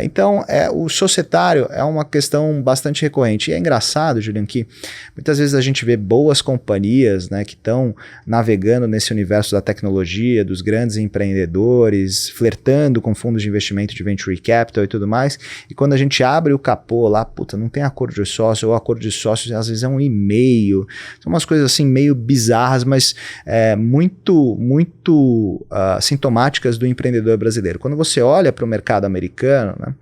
Então, o societário é uma questão bastante recorrente. E é engraçado, Julian, que muitas vezes a gente vê boas companhias, né, que estão navegando nesse universo da tecnologia, dos grandes empreendedores, flertando com fundos de investimento de venture capital e tudo mais, e quando a gente abre o capô lá, puta, não tem acordo de sócio, ou acordo de sócios às vezes é um e-mail, são umas coisas assim meio bizarras, mas muito sintomáticas do empreendedor brasileiro. Quando você olha para o mercado americano, né,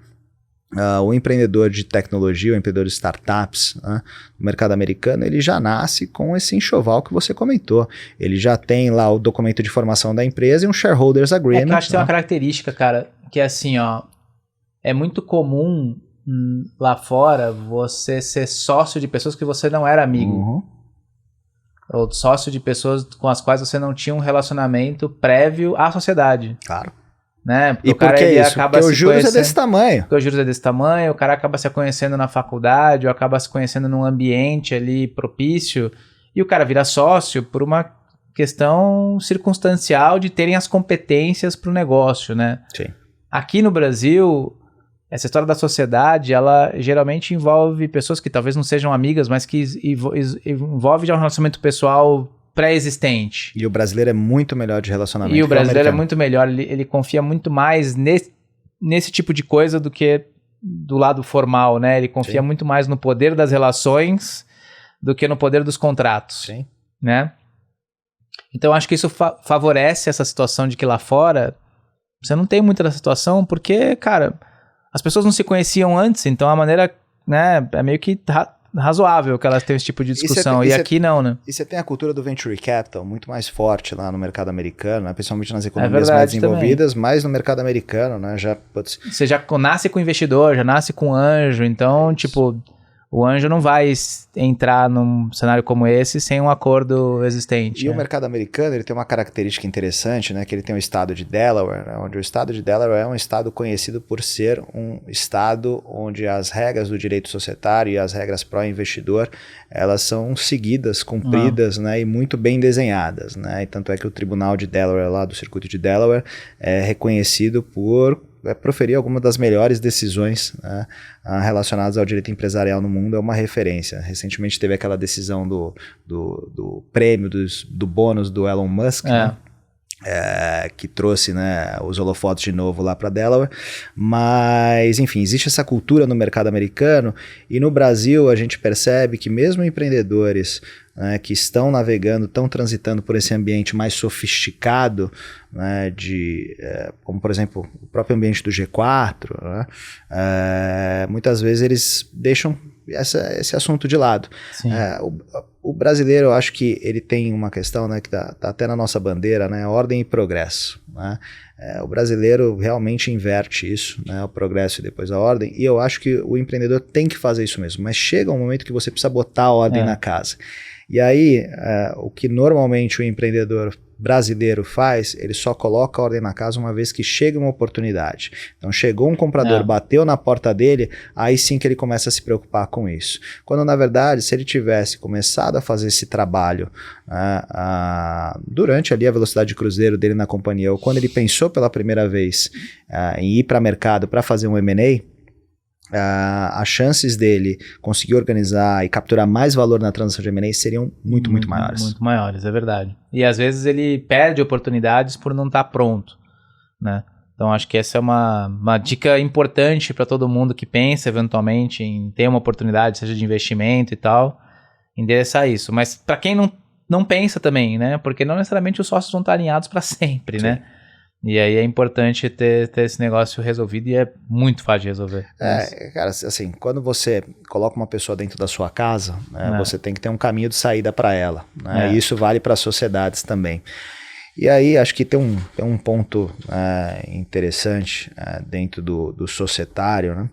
o empreendedor de tecnologia, o empreendedor de startups, né, no mercado americano, ele já nasce com esse enxoval que você comentou. Ele já tem lá o documento de formação da empresa e um shareholders agreement. Eu acho que tem uma característica, cara, que é assim, ó, é muito comum lá fora você ser sócio de pessoas que você não era amigo. Ou sócio de pessoas com as quais você não tinha um relacionamento prévio à sociedade. Claro. Né? E por que isso? Porque os juros é desse tamanho. Porque os juros é desse tamanho, o cara acaba se conhecendo na faculdade, ou acaba se conhecendo num ambiente ali propício, e o cara vira sócio por uma questão circunstancial de terem as competências para o negócio, né? Sim. Aqui no Brasil, essa história da sociedade, ela geralmente envolve pessoas que talvez não sejam amigas, mas que envolve já um relacionamento pessoal pré-existente. E o brasileiro é muito melhor de relacionamento. E o brasileiro é muito melhor, ele confia muito mais nesse tipo de coisa do que do lado formal, né? Ele confia muito mais no poder das relações do que no poder dos contratos. Sim. Né? Então, acho que isso favorece essa situação de que lá fora você não tem muita dessa situação, porque, cara, as pessoas não se conheciam antes, então a maneira, né, é meio que razoável que elas tenham esse tipo de discussão, e aqui não, né? E você tem a cultura do venture capital muito mais forte lá no mercado americano, né? Principalmente nas economias mais desenvolvidas, mas no mercado americano, né? Você já nasce com investidor, já nasce com anjo, então, tipo, o anjo não vai entrar num cenário como esse sem um acordo existente. E o mercado americano, ele tem uma característica interessante, né? Que ele tem o estado de Delaware, né? Onde o estado de Delaware é um estado conhecido por ser um estado onde as regras do direito societário e as regras pró-investidor, elas são seguidas, cumpridas, né? E muito bem desenhadas, né? E tanto é que o tribunal de Delaware, lá do circuito de Delaware, é reconhecido por proferir algumas das melhores decisões, né, relacionadas ao direito empresarial no mundo, é uma referência. Recentemente teve aquela decisão do prêmio, do bônus do Elon Musk, né, que trouxe, né, os holofotes de novo lá para Delaware, mas enfim, existe essa cultura no mercado americano, e no Brasil a gente percebe que mesmo empreendedores, né, que estão navegando, estão transitando por esse ambiente mais sofisticado, né, como por exemplo o próprio ambiente do G4, né, muitas vezes eles deixam esse assunto de lado. O brasileiro, eu acho que ele tem uma questão, né, que tá até na nossa bandeira, né, ordem e progresso, né? O brasileiro realmente inverte isso, né, o progresso e depois a ordem, e eu acho que o empreendedor tem que fazer isso mesmo, mas chega um momento que você precisa botar a ordem na casa. E aí, o que normalmente o empreendedor brasileiro faz, ele só coloca a ordem na casa uma vez que chega uma oportunidade. Então, chegou um comprador, bateu na porta dele, aí sim que ele começa a se preocupar com isso. Quando, na verdade, se ele tivesse começado a fazer esse trabalho durante ali a velocidade de cruzeiro dele na companhia, ou quando ele pensou pela primeira vez em ir para mercado para fazer um M&A, as chances dele conseguir organizar e capturar mais valor na transação de M&A seriam muito maiores. Muito maiores, é verdade. E às vezes ele perde oportunidades por não estar pronto, né? Então acho que essa é uma dica importante para todo mundo que pensa eventualmente em ter uma oportunidade, seja de investimento e tal, endereçar isso. Mas para quem não pensa também, né? Porque não necessariamente os sócios vão estar alinhados para sempre, Sim. né? E aí é importante ter esse negócio resolvido e é muito fácil de resolver. Cara, assim, quando você coloca uma pessoa dentro da sua casa, né, você tem que ter um caminho de saída para ela. Né? E isso vale para as sociedades também. E aí acho que tem um ponto interessante dentro do societário, né?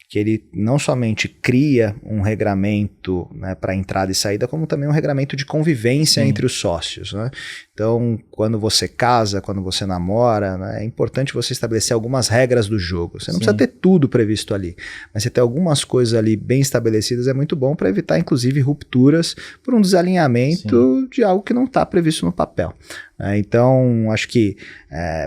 Que ele não somente cria um regramento, né, para entrada e saída, como também um regramento de convivência entre os sócios. Né? Então, quando você casa, quando você namora, né, é importante você estabelecer algumas regras do jogo. Você não precisa ter tudo previsto ali, mas você ter algumas coisas ali bem estabelecidas é muito bom para evitar, inclusive, rupturas por um desalinhamento de algo que não está previsto no papel. Então, acho que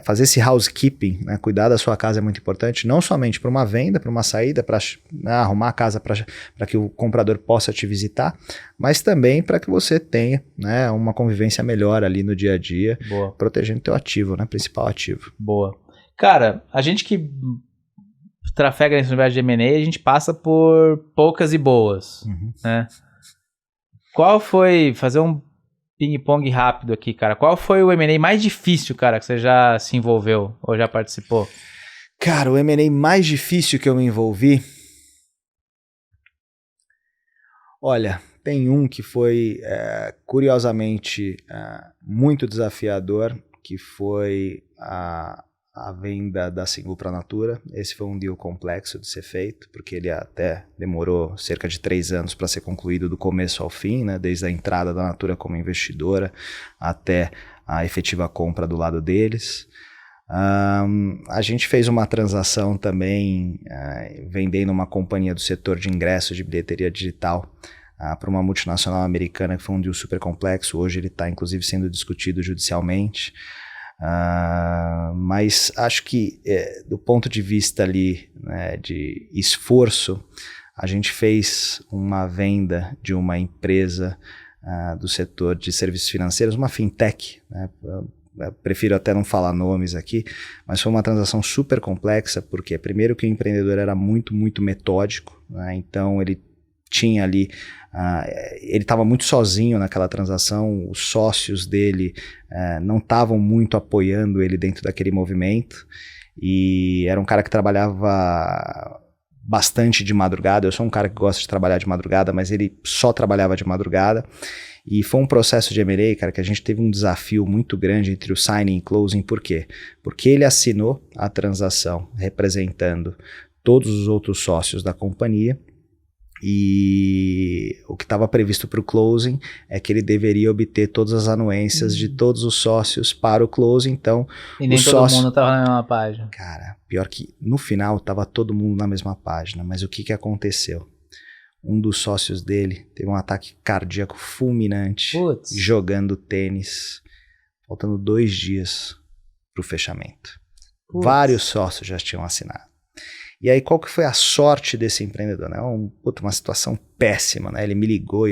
fazer esse housekeeping, né, cuidar da sua casa é muito importante, não somente para uma venda, para uma saída, para arrumar a casa para que o comprador possa te visitar, mas também para que você tenha, né, uma convivência melhor ali no dia a dia, protegendo o teu ativo, né, principal ativo. Boa. Cara, a gente que trafega nesse universo de M&A, a gente passa por poucas e boas, né? Qual foi, fazer um ping-pong rápido aqui, cara. Qual foi o M&A mais difícil, cara, que você já se envolveu ou já participou? Cara, o M&A mais difícil que eu me envolvi... Olha, tem um que foi, curiosamente, muito desafiador, que foi a venda da Singu para a Natura. Esse foi um deal complexo de ser feito, porque ele até demorou cerca de 3 anos para ser concluído do começo ao fim, né? Desde a entrada da Natura como investidora até a efetiva compra do lado deles. A gente fez uma transação também vendendo uma companhia do setor de ingressos de bilheteria digital para uma multinacional americana, que foi um deal super complexo. Hoje ele está inclusive sendo discutido judicialmente. Mas acho que do ponto de vista ali, né, de esforço, a gente fez uma venda de uma empresa do setor de serviços financeiros, uma fintech, né? Eu prefiro até não falar nomes aqui, mas foi uma transação super complexa, porque primeiro que o empreendedor era muito metódico, né? Então ele tinha ali, ele estava muito sozinho naquela transação, os sócios dele não estavam muito apoiando ele dentro daquele movimento, e era um cara que trabalhava bastante de madrugada. Eu sou um cara que gosta de trabalhar de madrugada, mas ele só trabalhava de madrugada, e foi um processo de M&A, cara, que a gente teve um desafio muito grande entre o signing e closing. Por quê? Porque ele assinou a transação representando todos os outros sócios da companhia, e o que estava previsto para o closing é que ele deveria obter todas as anuências de todos os sócios para o closing. Então, e nem todo mundo estava na mesma página. Cara, pior que no final estava todo mundo na mesma página, mas o que aconteceu? Um dos sócios dele teve um ataque cardíaco fulminante, jogando tênis, faltando 2 dias para o fechamento. Vários sócios já tinham assinado. E aí, qual que foi a sorte desse empreendedor? Né? Uma situação péssima, né? Ele me ligou,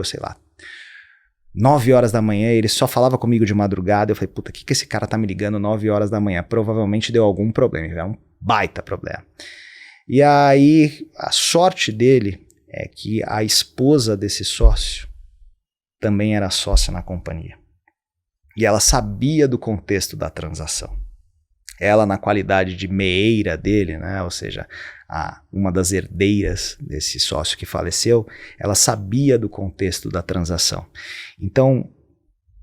sei lá, 9 horas da manhã, ele só falava comigo de madrugada. Eu falei, puta, o que esse cara tá me ligando 9 horas da manhã? Provavelmente deu algum problema, é um baita problema. E aí, a sorte dele é que a esposa desse sócio também era sócia na companhia. E ela sabia do contexto da transação. Ela, na qualidade de meeira dele, né, ou seja, uma das herdeiras desse sócio que faleceu, ela sabia do contexto da transação. Então,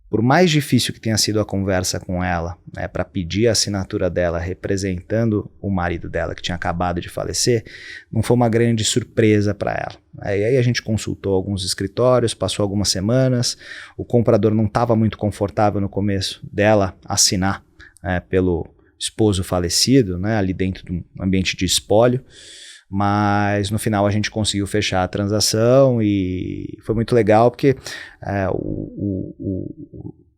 por mais difícil que tenha sido a conversa com ela, né, para pedir a assinatura dela representando o marido dela que tinha acabado de falecer, não foi uma grande surpresa para ela. E aí a gente consultou alguns escritórios, passou algumas semanas, o comprador não estava muito confortável no começo dela assinar pelo esposo falecido, né, ali dentro de um ambiente de espólio, mas no final a gente conseguiu fechar a transação e foi muito legal porque o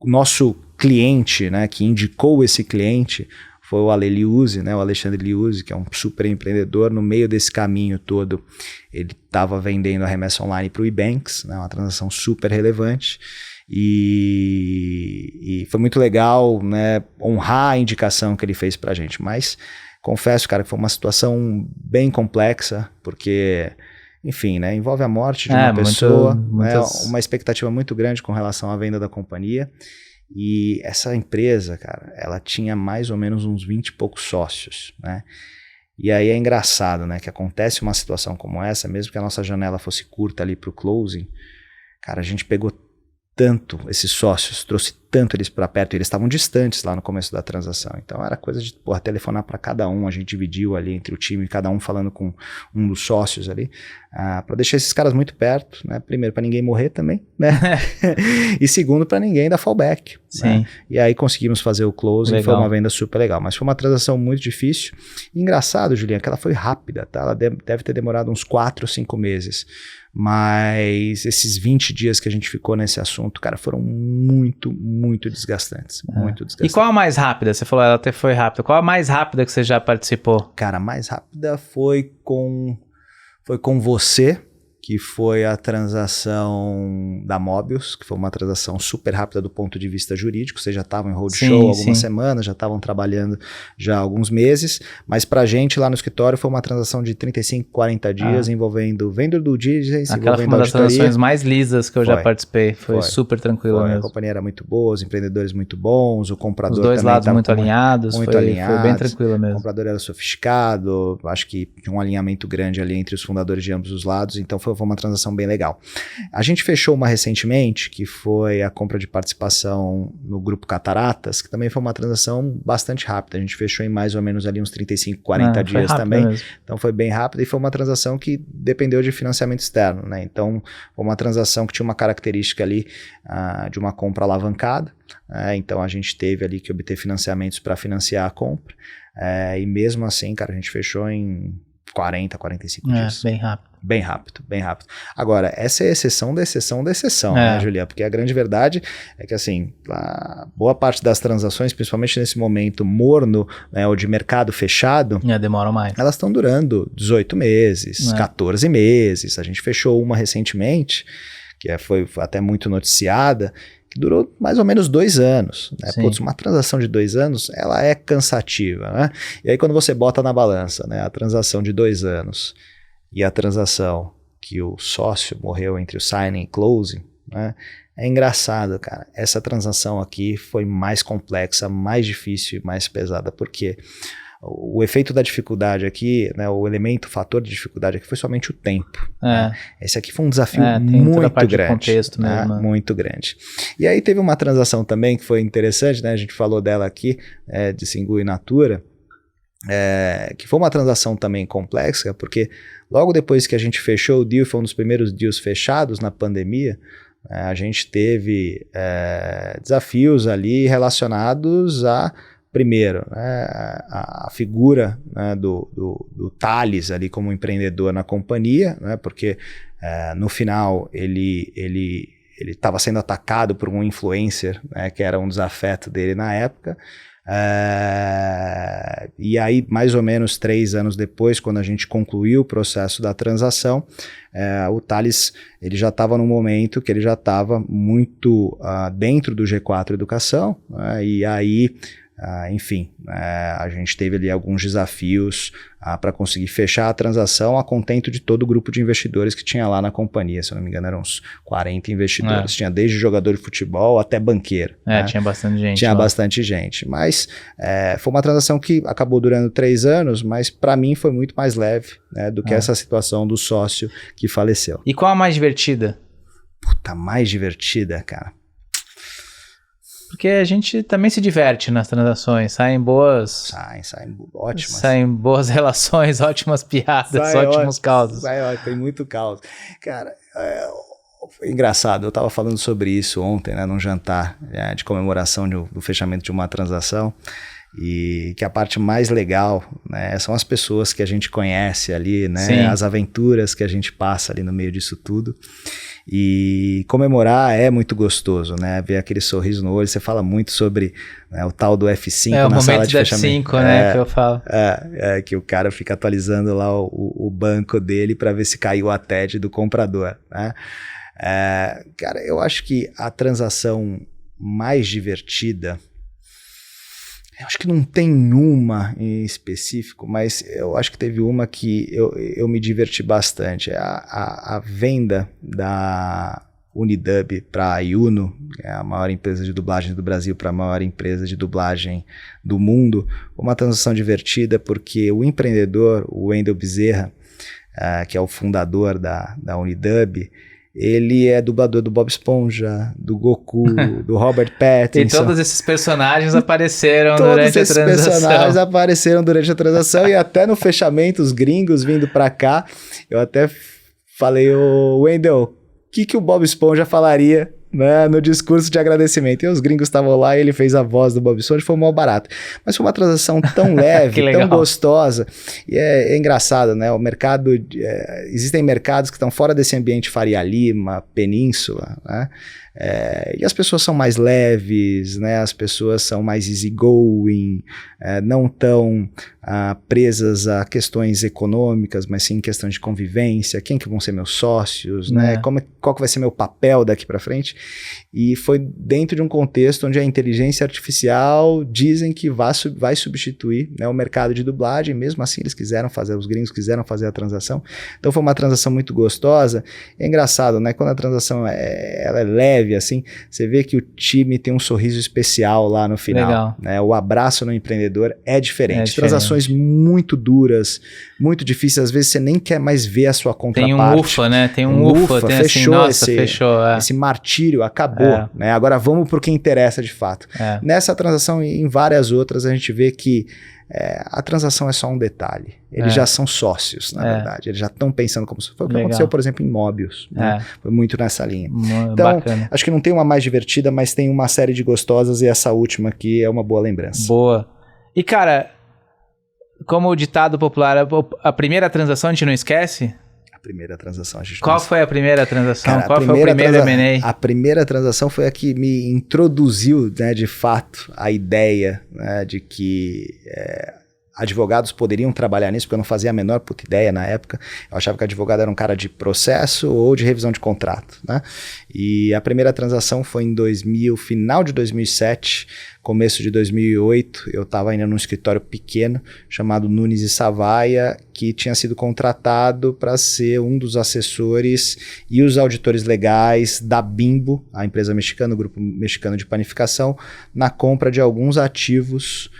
nosso cliente, né, que indicou esse cliente, foi o Ale Liuzzi, né, o Alexandre Liuzzi, que é um super empreendedor. No meio desse caminho todo, ele estava vendendo a remessa online para o Ebanks, né, uma transação super relevante. E foi muito legal, né, honrar a indicação que ele fez para a gente. Mas confesso, cara, que foi uma situação bem complexa, porque... Enfim, né, envolve a morte de uma pessoa, né, uma expectativa muito grande com relação à venda da companhia. E essa empresa, cara, ela tinha mais ou menos uns 20 e poucos sócios, né? E aí é engraçado, né, que acontece uma situação como essa, mesmo que a nossa janela fosse curta ali para o closing, cara, a gente pegou tanto esses sócios, trouxe tanto eles para perto, e eles estavam distantes lá no começo da transação, então era coisa de telefonar para cada um, a gente dividiu ali entre o time, cada um falando com um dos sócios ali, para deixar esses caras muito perto, né? Primeiro, para ninguém morrer também, né? E segundo, para ninguém dar fallback. Sim. Né? E aí conseguimos fazer o closing, legal. Foi uma venda super legal, mas foi uma transação muito difícil. E engraçado, Juliana, que ela foi rápida, tá? Ela deve ter demorado uns 4 ou 5 meses. Mas esses 20 dias que a gente ficou nesse assunto, cara, foram muito desgastantes. Muito desgastantes. E qual a mais rápida? Você falou, ela até foi rápida. Qual a mais rápida que você já participou? Cara, a mais rápida foi com você, que foi a transação da Mobius, que foi uma transação super rápida do ponto de vista jurídico. Vocês já estavam em roadshow algumas semanas, já estavam trabalhando já há alguns meses, mas pra gente lá no escritório foi uma transação de 35, 40 dias envolvendo vendor due diligence, aquela foi uma das transações mais lisas que eu já participei, foi super tranquila mesmo. A companhia era muito boa, os empreendedores muito bons, o comprador também. Os dois lados muito alinhados, foi bem tranquila mesmo. O comprador era sofisticado, acho que tinha um alinhamento grande ali entre os fundadores de ambos os lados, então foi uma transação bem legal. A gente fechou uma recentemente, que foi a compra de participação no grupo Cataratas, que também foi uma transação bastante rápida. A gente fechou em mais ou menos ali uns 35, 40 dias também. Mesmo. Então foi bem rápido e foi uma transação que dependeu de financiamento externo, né? Então foi uma transação que tinha uma característica ali de uma compra alavancada. Então a gente teve ali que obter financiamentos para financiar a compra. E mesmo assim, cara, a gente fechou em 40, 45 dias. Bem rápido. Bem rápido. Agora, essa é a exceção da exceção da exceção, né, Julia? Porque a grande verdade é que, assim, a boa parte das transações, principalmente nesse momento morno, né, ou de mercado fechado, demoram mais. Elas estão durando 18 meses, 14 meses. A gente fechou uma recentemente, que foi até muito noticiada, que durou mais ou menos 2 anos. Né? Putz, uma transação de 2 anos, ela é cansativa, né? E aí quando você bota na balança, né, a transação de 2 anos e a transação que o sócio morreu entre o signing e closing, né, é engraçado, cara. Essa transação aqui foi mais complexa, mais difícil e mais pesada, porque o efeito da dificuldade aqui, né, o fator de dificuldade aqui foi somente o tempo. Né? Esse aqui foi um desafio muito grande. Contexto mesmo, né? Muito grande. E aí teve uma transação também que foi interessante, né? A gente falou dela aqui, de Singu e Natura, que foi uma transação também complexa, porque logo depois que a gente fechou o deal, foi um dos primeiros deals fechados na pandemia, a gente teve desafios ali relacionados a, primeiro, a figura, né, do Thales ali como empreendedor na companhia, né, porque no final ele estava sendo atacado por um influencer, né, que era um desafeto dele na época. E aí, mais ou menos 3 anos depois, quando a gente concluiu o processo da transação, o Thales ele já estava num momento que ele já estava muito dentro do G4 Educação, né, e aí enfim, a gente teve ali alguns desafios para conseguir fechar a transação a contento de todo o grupo de investidores que tinha lá na companhia. Se eu não me engano, eram uns 40 investidores. Tinha desde jogador de futebol até banqueiro. Né? Tinha bastante gente. Tinha bastante gente. Mas foi uma transação que acabou durando 3 anos, mas para mim foi muito mais leve, né, do que essa situação do sócio que faleceu. E qual a mais divertida? Puta, mais divertida, cara. Porque a gente também se diverte nas transações, saem boas... Saem ótimas. Saem boas relações, ótimas piadas, ótimos causos. Tem muito caos. Cara, foi engraçado, eu estava falando sobre isso ontem, né, num jantar de comemoração do fechamento de uma transação, e que a parte mais legal, né, são as pessoas que a gente conhece ali, né, as aventuras que a gente passa ali no meio disso tudo. E comemorar é muito gostoso, né? Ver aquele sorriso no olho, você fala muito sobre, né, o tal do F5 na sala de fechamento. É o momento do F5, né, que eu falo. Que o cara fica atualizando lá o banco dele para ver se caiu a TED do comprador, né? Cara, eu acho que a transação mais divertida, eu acho que não tem uma em específico, mas eu acho que teve uma que eu me diverti bastante. A venda da Unidub para a Uno, que é a maior empresa de dublagem do Brasil, para a maior empresa de dublagem do mundo. Uma transação divertida porque o empreendedor, o Wendel Bezerra, que é o fundador da Unidub, ele é dublador do Bob Esponja, do Goku, do Robert Pattinson. E todos esses personagens apareceram durante a transação. Todos esses personagens apareceram durante a transação e até no fechamento, os gringos vindo pra cá, eu até falei, Wendel, o que o Bob Esponja falaria, né, no discurso de agradecimento? E os gringos estavam lá e ele fez a voz do Bob Esponja, foi mal barato. Mas foi uma transação tão leve, tão gostosa. E é engraçado, né? O mercado... existem mercados que estão fora desse ambiente Faria Lima, Península, né? E as pessoas são mais leves, né? As pessoas são mais easygoing, não tão presas a questões econômicas, mas sim questões de convivência, quem que vão ser meus sócios, né? Qual que vai ser meu papel daqui para frente? E foi dentro de um contexto onde a inteligência artificial dizem que vai substituir, né, o mercado de dublagem. Mesmo assim eles os gringos quiseram fazer a transação. Então foi uma transação muito gostosa. É engraçado, né? Quando a transação ela é leve, assim, você vê que o time tem um sorriso especial lá no final. Legal. Né? O abraço no empreendedor é diferente. Transações muito duras, muito difíceis. Às vezes você nem quer mais ver a sua contraparte. Tem um ufa, né? Tem um ufa. Tem fechou, assim, nossa, fechou. Esse martírio acabou. Né? Agora vamos para o que interessa de fato. Nessa transação e em várias outras, a gente vê que a transação é só um detalhe. Eles já são sócios, na verdade. Eles já estão pensando como... Foi o que aconteceu, por exemplo, em Mobius. Né? Foi muito nessa linha. Então, bacana. Acho que não tem uma mais divertida, mas tem uma série de gostosas e essa última aqui é uma boa lembrança. Boa. E, cara, como o ditado popular, a primeira transação a gente não esquece? Primeira transação. Qual foi a primeira transação? Cara, Qual foi o primeiro M&A? A primeira transação foi a que me introduziu, né, de fato, a ideia, né, de que advogados poderiam trabalhar nisso, porque eu não fazia a menor puta ideia na época. Eu achava que advogado era um cara de processo ou de revisão de contrato, né? E a primeira transação foi em final de 2007, começo de 2008. Eu estava ainda num escritório pequeno chamado Nunes e Savaia, que tinha sido contratado para ser um dos assessores e os auditores legais da Bimbo, a empresa mexicana, o grupo mexicano de panificação, na compra de alguns ativos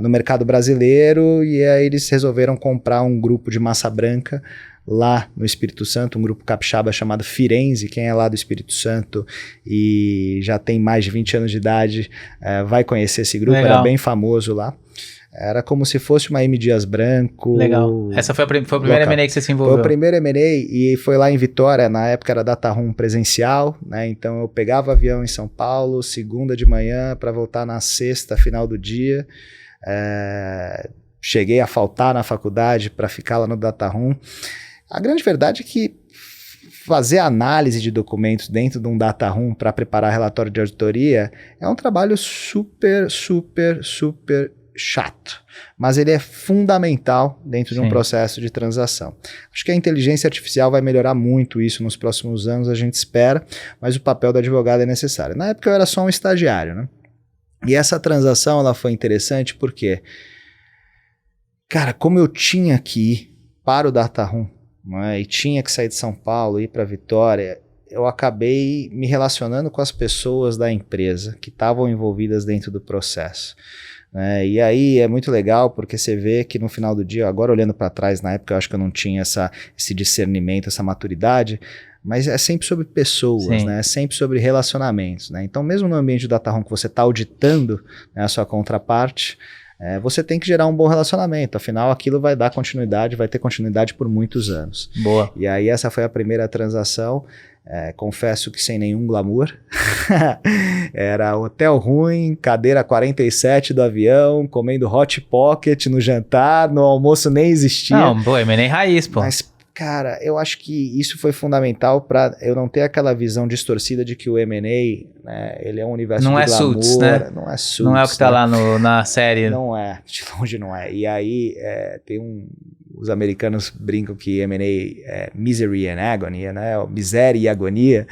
no mercado brasileiro. E aí eles resolveram comprar um grupo de massa branca lá no Espírito Santo, um grupo capixaba chamado Firenze. Quem é lá do Espírito Santo e já tem mais de 20 anos de idade vai conhecer esse grupo. Legal. Era bem famoso lá. Era como se fosse uma M. Dias Branco. Legal. Essa foi o primeiro M&A que você se envolveu? Foi o primeiro M&A e foi lá em Vitória. Na época era data room presencial, né? Então eu pegava avião em São Paulo, segunda de manhã, para voltar na sexta, final do dia. Cheguei a faltar na faculdade para ficar lá no data room. A grande verdade é que fazer análise de documentos dentro de um data room para preparar relatório de auditoria é um trabalho super chato, mas ele é fundamental dentro de um processo de transação. Acho que a inteligência artificial vai melhorar muito isso nos próximos anos, a gente espera, mas o papel do advogado é necessário. Na época eu era só um estagiário, né? E essa transação ela foi interessante porque, cara, como eu tinha que ir para o data room, né, e tinha que sair de São Paulo e ir para Vitória, eu acabei me relacionando com as pessoas da empresa que estavam envolvidas dentro do processo. E aí é muito legal porque você vê que no final do dia, agora olhando para trás, na época eu acho que eu não tinha esse discernimento, essa maturidade, mas é sempre sobre pessoas, né? É sempre sobre relacionamentos, né? Então mesmo no ambiente do data room que você está auditando, né, a sua contraparte, você tem que gerar um bom relacionamento, afinal aquilo vai dar continuidade, vai ter continuidade por muitos anos. Boa. E aí essa foi a primeira transação. Confesso que sem nenhum glamour. Era hotel ruim, cadeira 47 do avião, comendo hot pocket no jantar, no almoço nem existia. Não, pô, M&A raiz, pô. Mas, Cara, eu acho que isso foi fundamental para eu não ter aquela visão distorcida de que o M&A, né, ele é um universo não de é glamour, Suits, né? Não é Suits. Não é o que tá lá na série. Não é, de longe não é. E aí os americanos brincam que M&A é misery and agony, né? Miséria e agonia.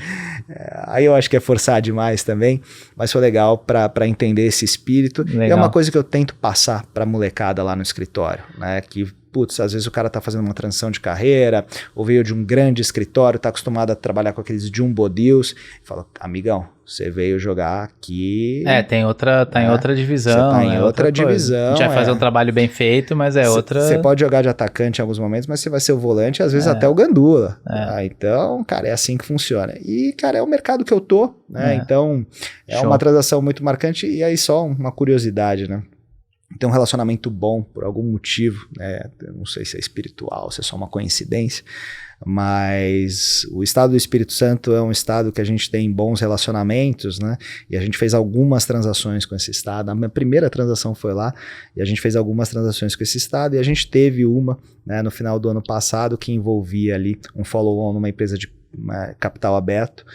Aí eu acho que é forçar demais também, mas foi legal para entender esse espírito. Legal. E é uma coisa que eu tento passar para molecada lá no escritório, né? Que putz, às vezes o cara tá fazendo uma transição de carreira, ou veio de um grande escritório, tá acostumado a trabalhar com aqueles jumbo deals, e fala, amigão, você veio jogar aqui... Tem outra, tá em outra divisão. Você tá em outra divisão. A gente vai fazer um trabalho bem feito, mas outra... Você pode jogar de atacante em alguns momentos, mas você vai ser o volante, às vezes até o gandula. Então, cara, é assim que funciona. E, cara, é o mercado que eu tô, né? Então, é uma transação muito marcante, e aí só uma curiosidade, né? Tem um relacionamento bom por algum motivo, né? Eu não sei se é espiritual, se é só uma coincidência, mas o estado do Espírito Santo é um estado que a gente tem bons relacionamentos, né? E a gente fez algumas transações com esse estado. A minha primeira transação foi lá, e a gente fez algumas transações com esse estado, e a gente teve uma, né, no final do ano passado que envolvia ali um follow-on numa empresa de capital aberto,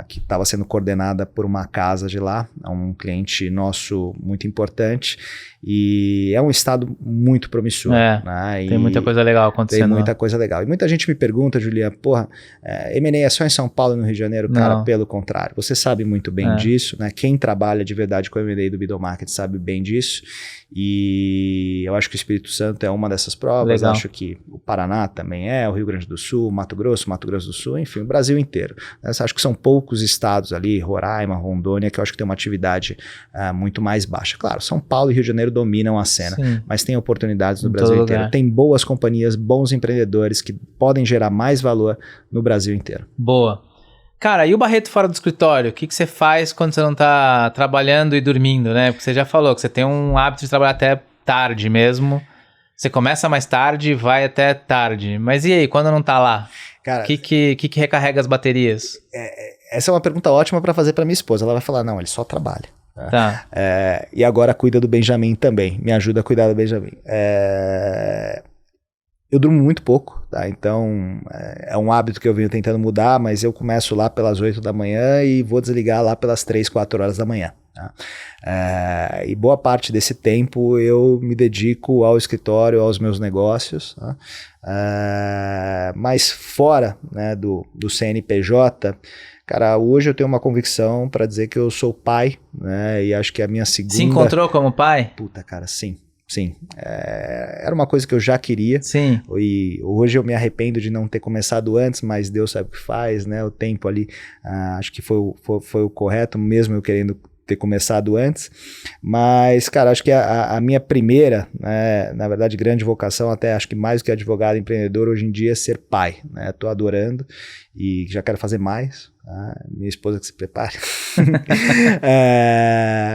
que estava sendo coordenada por uma casa de lá, um cliente nosso muito importante, e é um estado muito promissor. Né? Tem muita coisa legal acontecendo. Tem muita coisa legal. E muita gente me pergunta, Julia, porra, M&A é só em São Paulo e no Rio de Janeiro? Cara, pelo contrário. Você sabe muito bem disso, né? Quem trabalha de verdade com M&A do Middle Market sabe bem disso, e eu acho que o Espírito Santo é uma dessas provas, acho que o Paraná também o Rio Grande do Sul, Mato Grosso do Sul, enfim, o Brasil inteiro. Acho que são poucos estados ali, Roraima, Rondônia, que eu acho que tem uma atividade muito mais baixa. Claro, São Paulo e Rio de Janeiro dominam a cena, mas tem oportunidades no Brasil inteiro. Lugar. Tem boas companhias, bons empreendedores que podem gerar mais valor no Brasil inteiro. Boa. Cara, e o Barreto fora do escritório? O que você faz quando você não tá trabalhando e dormindo, né? Porque você já falou que você tem um hábito de trabalhar até tarde mesmo. Você começa mais tarde e vai até tarde. Mas e aí, quando não tá lá? Cara, o que recarrega as baterias? Essa é uma pergunta ótima para fazer para minha esposa. Ela vai falar, não, ele só trabalha. Tá. E agora cuida do Benjamin também. Me ajuda a cuidar do Benjamin. Eu durmo muito pouco, tá? Então é um hábito que eu venho tentando mudar, mas eu começo lá pelas 8 da manhã e vou desligar lá pelas 3, 4 horas da manhã. Tá? E boa parte desse tempo eu me dedico ao escritório, aos meus negócios, tá? Mas fora, né, do CNPJ, cara, hoje eu tenho uma convicção para dizer que eu sou pai, né? E acho que a minha segunda... Se encontrou como pai? Puta, cara, sim. Era uma coisa que eu já queria. Sim. E hoje eu me arrependo de não ter começado antes, mas Deus sabe o que faz, né? O tempo ali, acho que foi o correto, mesmo eu querendo ter começado antes. Mas, cara, acho que a minha primeira, né, na verdade, grande vocação, até acho que mais do que advogado empreendedor, hoje em dia é ser pai, né? Tô adorando e já quero fazer mais. Minha esposa que se prepare.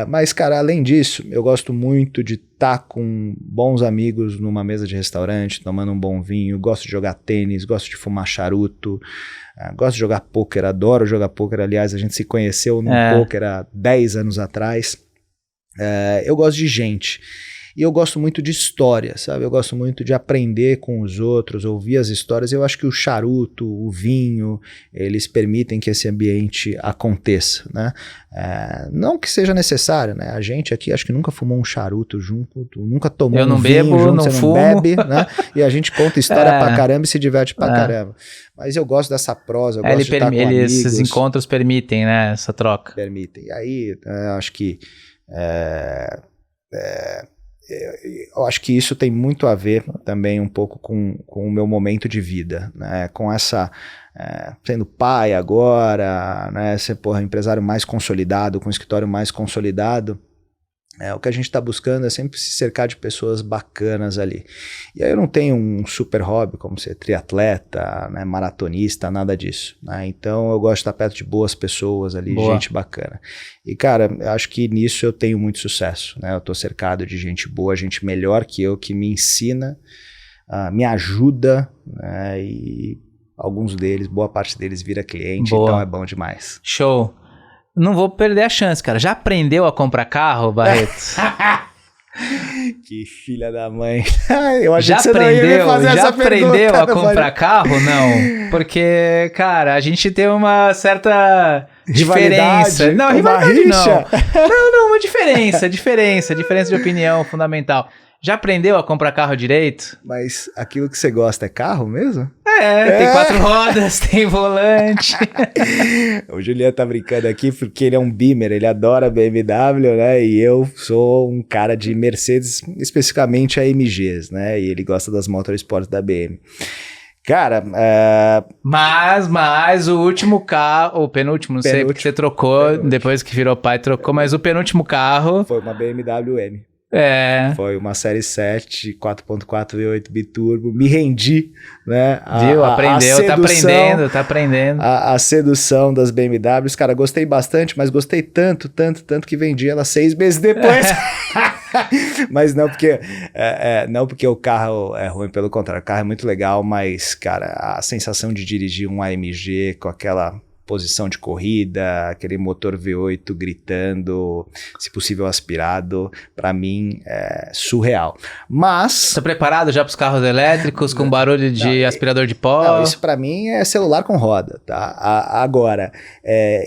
Mas, cara, além disso, eu gosto muito de estar com bons amigos numa mesa de restaurante, tomando um bom vinho, gosto de jogar tênis, gosto de fumar charuto, gosto de jogar pôquer, adoro jogar pôquer. Aliás, a gente se conheceu no pôquer há 10 anos atrás. Eu gosto de gente. E eu gosto muito de história, sabe? Eu gosto muito de aprender com os outros, ouvir as histórias. Eu acho que o charuto, o vinho, eles permitem que esse ambiente aconteça, né? Não que seja necessário, né? A gente aqui acho que nunca fumou um charuto junto, nunca tomou eu não um bebo, vinho junto, não você fumo. não bebe, né? E a gente conta história pra caramba e se diverte pra caramba. Mas eu gosto dessa prosa, eu gosto de estar com amigos. Esses encontros permitem, né? Essa troca. Permitem. E aí, acho que... eu acho que isso tem muito a ver também um pouco com o meu momento de vida, né? Com essa, sendo pai agora, né? Ser empresário mais consolidado, com um escritório mais consolidado, o que a gente está buscando é sempre se cercar de pessoas bacanas ali. E aí eu não tenho um super hobby como ser triatleta, né, maratonista, nada disso, né? Então eu gosto de estar perto de boas pessoas ali, gente bacana. E cara, eu acho que nisso eu tenho muito sucesso, né? Eu estou cercado de gente boa, gente melhor que eu, que me ensina, me ajuda, né? E alguns deles, boa parte deles vira cliente, então é bom demais. Show! Não vou perder a chance, cara. Já aprendeu a comprar carro, Barreto? Que filha da mãe. Eu achei Já que você não ia me fazer essa aprendeu pergunta, a comprar carro? Não. Porque, cara, a gente tem uma certa diferença. Não, rivalidade não. Não, uma diferença de opinião fundamental. Já aprendeu a comprar carro direito? Mas aquilo que você gosta é carro mesmo? Tem 4 rodas, tem volante. O Juliano tá brincando aqui porque ele é um Beamer, ele adora BMW, né? E eu sou um cara de Mercedes, especificamente AMGs, né? E ele gosta das motorsports da BM. Cara, Mas o último carro, o penúltimo, não sei porque você trocou, depois que virou pai trocou, mas o penúltimo carro... Foi uma BMW M. Foi uma série 7, 4.4 V8 biturbo, me rendi, né? Viu? Aprendeu, tá aprendendo. A sedução das BMWs, cara, gostei bastante, mas gostei tanto que vendi ela 6 meses depois. Mas não porque, não porque o carro é ruim, pelo contrário, o carro é muito legal, mas, cara, a sensação de dirigir um AMG com aquela posição de corrida, aquele motor V8 gritando, se possível aspirado, pra mim é surreal. Mas... Tá preparado já pros carros elétricos com barulho de aspirador de pó? Não, isso pra mim é celular com roda, tá? Agora,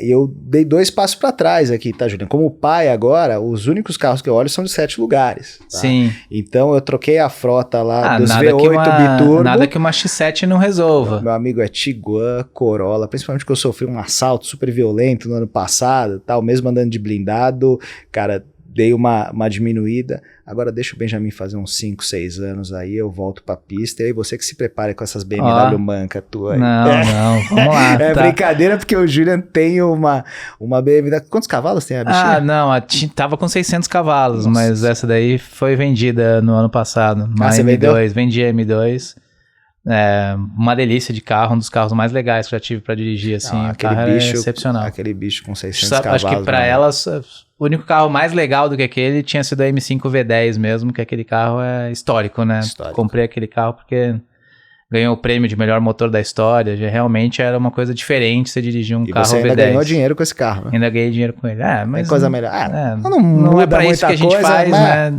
eu dei 2 passos pra trás aqui, tá, Juliano? Como pai agora, os únicos carros que eu olho são de 7 lugares. Tá? Sim. Então eu troquei a frota lá dos V8 biturbo. Nada que uma X7 não resolva. Meu amigo é Tiguan, Corolla, principalmente que eu sofri um assalto super violento no ano passado, tal, mesmo andando de blindado, cara, dei uma diminuída. Agora deixa o Benjamin fazer uns 5, 6 anos aí, eu volto pra pista, e aí você que se prepare com essas BMW manca tua aí. Não, vamos lá. É brincadeira, porque o Julian tem uma BMW, quantos cavalos tem a bichinha? Não, tava com 600 cavalos, nossa, mas essa daí foi vendida no ano passado, uma M2, vendi a M2. Uma delícia de carro, um dos carros mais legais que eu já tive pra dirigir, assim, o carro é excepcional. Aquele bicho com 600 cavalos. Acho que pra elas, o único carro mais legal do que aquele tinha sido a M5 V10 mesmo, que aquele carro é histórico, né? Histórico. Comprei aquele carro porque ganhou o prêmio de melhor motor da história, já realmente era uma coisa diferente você dirigir um carro V10. E você ainda ganhou dinheiro com esse carro, né? Ainda ganhei dinheiro com ele. Mas tem coisa melhor. Não é pra isso que a gente faz, né?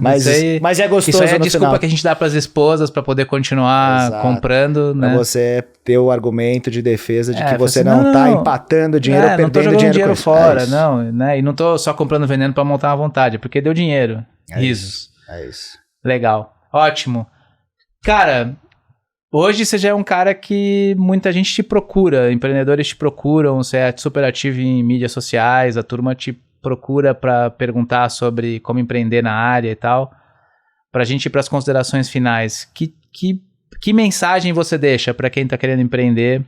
Mas é gostoso. Isso aí é a desculpa que a gente dá pras esposas pra poder continuar comprando, né? Pra você ter o argumento de defesa de que você não tá empatando dinheiro, perdendo não tô jogando dinheiro fora, não, né? E não tô só comprando veneno pra montar à vontade, porque deu dinheiro. Risos. É isso. Legal. Ótimo. Cara, hoje você já é um cara que muita gente te procura, empreendedores te procuram, você é super ativo em mídias sociais, a turma te procura para perguntar sobre como empreender na área e tal. Para a gente ir para as considerações finais, que mensagem você deixa para quem está querendo empreender,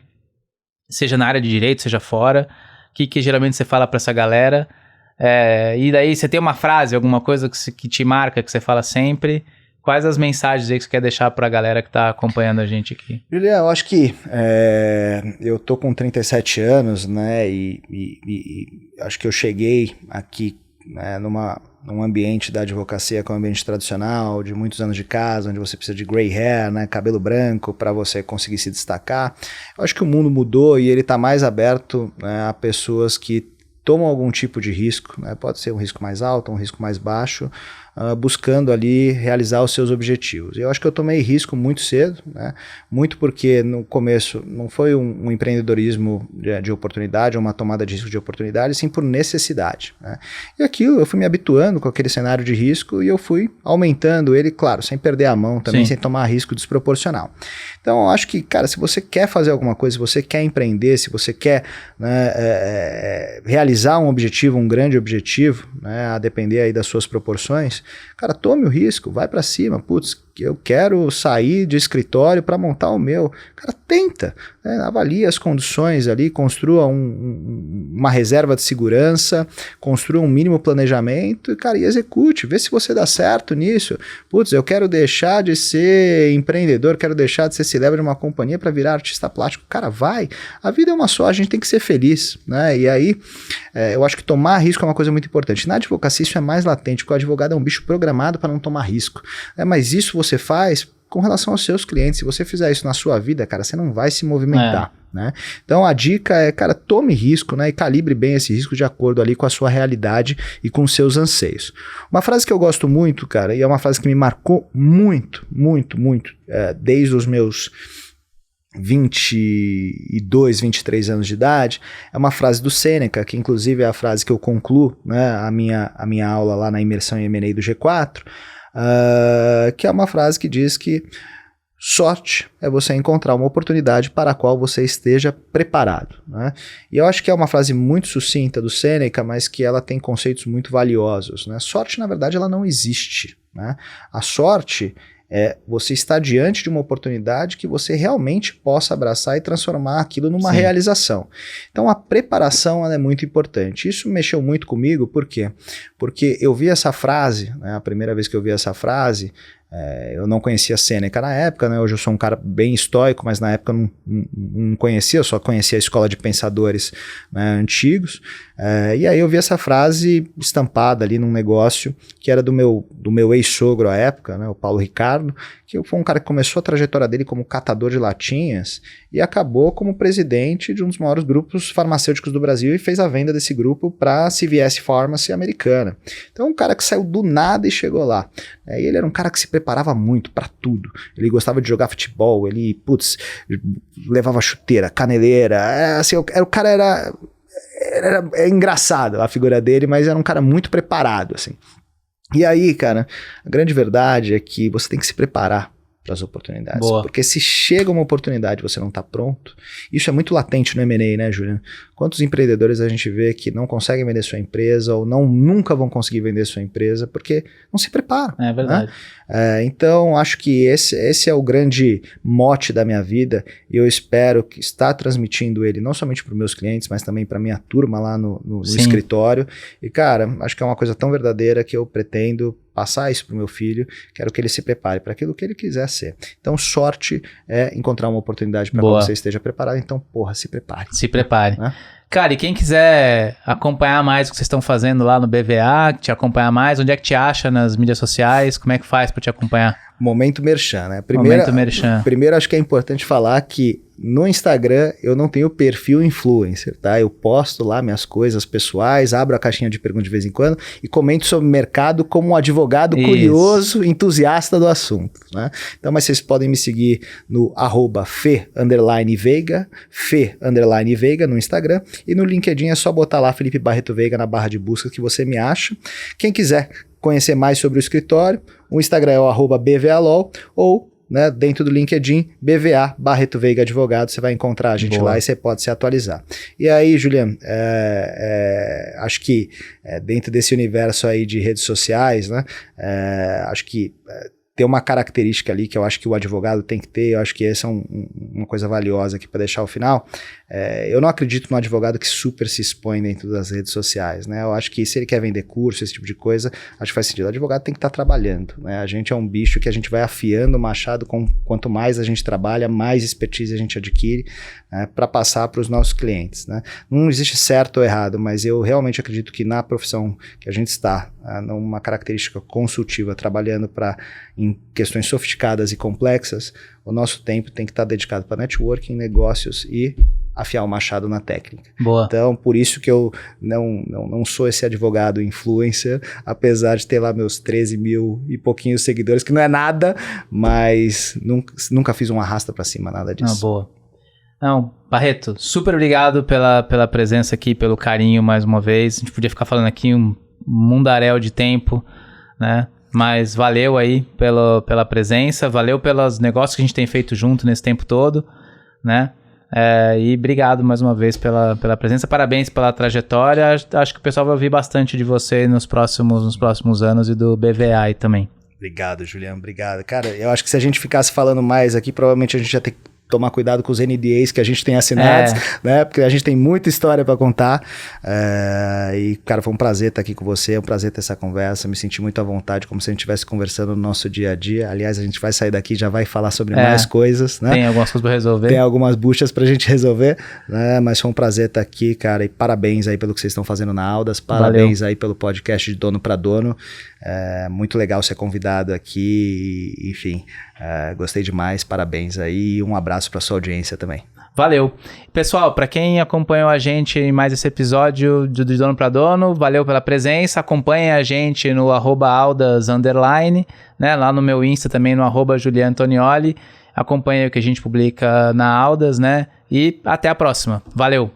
seja na área de direito, seja fora? Que geralmente você fala para essa galera? E daí você tem uma frase, alguma coisa que te marca, que você fala sempre? Quais as mensagens aí que você quer deixar pra galera que tá acompanhando a gente aqui? Juliano, eu acho que eu tô com 37 anos, né, e acho que eu cheguei aqui, né, num ambiente da advocacia, que é um ambiente tradicional, de muitos anos de casa, onde você precisa de gray hair, né, cabelo branco, para você conseguir se destacar. Eu acho que o mundo mudou e ele tá mais aberto, né, a pessoas que tomam algum tipo de risco, né, pode ser um risco mais alto, um risco mais baixo, buscando ali realizar os seus objetivos. Eu acho que eu tomei risco muito cedo, né? Muito porque no começo não foi um empreendedorismo de oportunidade, ou uma tomada de risco de oportunidade, sim por necessidade, né? E aquilo eu fui me habituando com aquele cenário de risco e eu fui aumentando ele, claro, sem perder a mão também, sem tomar risco desproporcional. Então eu acho que, cara, se você quer fazer alguma coisa, se você quer empreender, se você quer, né, realizar um objetivo, um grande objetivo, né, a depender aí das suas proporções, cara, tome o risco, vai pra cima, putz, eu quero sair de escritório para montar o meu. Cara, tenta, né? Avalie as condições ali, construa uma reserva de segurança, construa um mínimo planejamento e, cara, e execute, vê se você dá certo nisso. Putz, eu quero deixar de ser empreendedor, quero deixar de ser celebra de uma companhia para virar artista plástico. Cara, vai, a vida é uma só, a gente tem que ser feliz, né? E aí, eu acho que tomar risco é uma coisa muito importante. Na advocacia isso é mais latente, porque o advogado é um bicho programado para não tomar risco, né? Mas isso você faz com relação aos seus clientes. Se você fizer isso na sua vida, cara, você não vai se movimentar, né? Então a dica é, cara, tome risco, né? E calibre bem esse risco de acordo ali com a sua realidade e com os seus anseios. Uma frase que eu gosto muito, cara, e é uma frase que me marcou muito, desde os meus 22, 23 anos de idade, é uma frase do Sêneca, que inclusive é a frase que eu concluo, né, a minha aula lá na imersão em M&A do G4, que é uma frase que diz que sorte é você encontrar uma oportunidade para a qual você esteja preparado, né? E eu acho que é uma frase muito sucinta do Sêneca, mas que ela tem conceitos muito valiosos, né? Sorte, na verdade, ela não existe, né? A sorte é você estar diante de uma oportunidade que você realmente possa abraçar e transformar aquilo numa realização. Então a preparação ela é muito importante. Isso mexeu muito comigo, por quê? Porque eu vi essa frase, né, a primeira vez que eu vi essa frase, eu não conhecia Sêneca na época, né? Hoje eu sou um cara bem estoico, mas na época eu não conhecia, eu só conhecia a escola de pensadores, né, antigos, e aí eu vi essa frase estampada ali num negócio que era do meu ex-sogro à época, né, o Paulo Ricardo, que foi um cara que começou a trajetória dele como catador de latinhas e acabou como presidente de um dos maiores grupos farmacêuticos do Brasil e fez a venda desse grupo para a CVS Pharmacy americana. Então um cara que saiu do nada e chegou lá. E ele era um cara que se preparava muito para tudo. Ele gostava de jogar futebol, ele, levava chuteira, caneleira, assim, o cara era engraçado a figura dele, mas era um cara muito preparado, assim. E aí, cara, a grande verdade é que você tem que se preparar para as oportunidades. Boa. Porque se chega uma oportunidade e você não está pronto, isso é muito latente no M&A, né, Juliano? Quantos empreendedores a gente vê que não conseguem vender sua empresa ou nunca vão conseguir vender sua empresa porque não se preparam. É verdade. Né? Então, acho que esse é o grande mote da minha vida e eu espero que estar transmitindo ele não somente para os meus clientes, mas também para minha turma lá no escritório. E, cara, acho que é uma coisa tão verdadeira que eu pretendo passar isso para o meu filho, quero que ele se prepare para aquilo que ele quiser ser. Então, sorte é encontrar uma oportunidade para que você esteja preparado. Então, se prepare. Se prepare. Né? Cara, e quem quiser acompanhar mais o que vocês estão fazendo lá no BVA, te acompanhar mais, onde é que te acha nas mídias sociais? Como é que faz para te acompanhar? Momento Merchan, né? Momento Merchan. Primeiro, acho que é importante falar que no Instagram eu não tenho perfil influencer, tá? Eu posto lá minhas coisas pessoais, abro a caixinha de perguntas de vez em quando e comento sobre o mercado como um advogado curioso, entusiasta do assunto, né? Então, mas vocês podem me seguir no @Fe_Veiga, Fe_Veiga no Instagram, e no LinkedIn é só botar lá Felipe Barreto Veiga na barra de busca que você me acha. Quem quiser conhecer mais sobre o escritório, o Instagram é o @BVALOL ou, né, dentro do LinkedIn, BVA Barreto Veiga Advogado, você vai encontrar a gente lá e você pode se atualizar. E aí, Juliano, acho que dentro desse universo aí de redes sociais, né, acho que tem uma característica ali que eu acho que o advogado tem que ter, eu acho que essa é uma coisa valiosa aqui para deixar ao final. Eu não acredito no advogado que super se expõe dentro das redes sociais, né? Eu acho que se ele quer vender curso, esse tipo de coisa, acho que faz sentido. O advogado tem que estar trabalhando, né? A gente é um bicho que a gente vai afiando o machado, quanto mais a gente trabalha, mais expertise a gente adquire, né, para passar para os nossos clientes, né? Não existe certo ou errado, mas eu realmente acredito que na profissão que a gente está, numa característica consultiva, trabalhando em questões sofisticadas e complexas, o nosso tempo tem que estar dedicado para networking, negócios e afiar o machado na técnica. Boa. Então, por isso que eu não sou esse advogado influencer, apesar de ter lá meus 13 mil e pouquinhos seguidores, que não é nada, mas nunca fiz um arrasta para cima, nada disso. Boa. Não, Barreto, super obrigado pela presença aqui, pelo carinho mais uma vez. A gente podia ficar falando aqui um mundaréu de tempo, né? Mas valeu aí pela presença, valeu pelos negócios que a gente tem feito junto nesse tempo todo, né? E obrigado mais uma vez pela presença, parabéns pela trajetória. Acho que o pessoal vai ouvir bastante de você nos próximos anos e do BVA aí também. Obrigado, Juliano, obrigado. Cara, eu acho que se a gente ficasse falando mais aqui, provavelmente a gente ia ter que tomar cuidado com os NDAs que a gente tem assinados, né? Porque a gente tem muita história para contar. E, cara, foi um prazer estar aqui com você, é um prazer ter essa conversa. Me senti muito à vontade, como se a gente estivesse conversando no nosso dia a dia. Aliás, a gente vai sair daqui e já vai falar sobre mais coisas, né? Tem algumas coisas para resolver. Tem algumas buchas pra gente resolver, né? Mas foi um prazer estar aqui, cara. E parabéns aí pelo que vocês estão fazendo na Aldas. Parabéns aí pelo podcast de Dono para Dono. Muito legal ser convidado aqui. Enfim, Gostei demais, parabéns aí e um abraço para sua audiência também. Valeu. Pessoal, para quem acompanhou a gente em mais esse episódio de Dono para Dono, valeu pela presença. Acompanhem a gente no @aldas_, né? Lá no meu Insta também, no @juliantonioli. Acompanhem o que a gente publica na Aldas, né? E até a próxima. Valeu!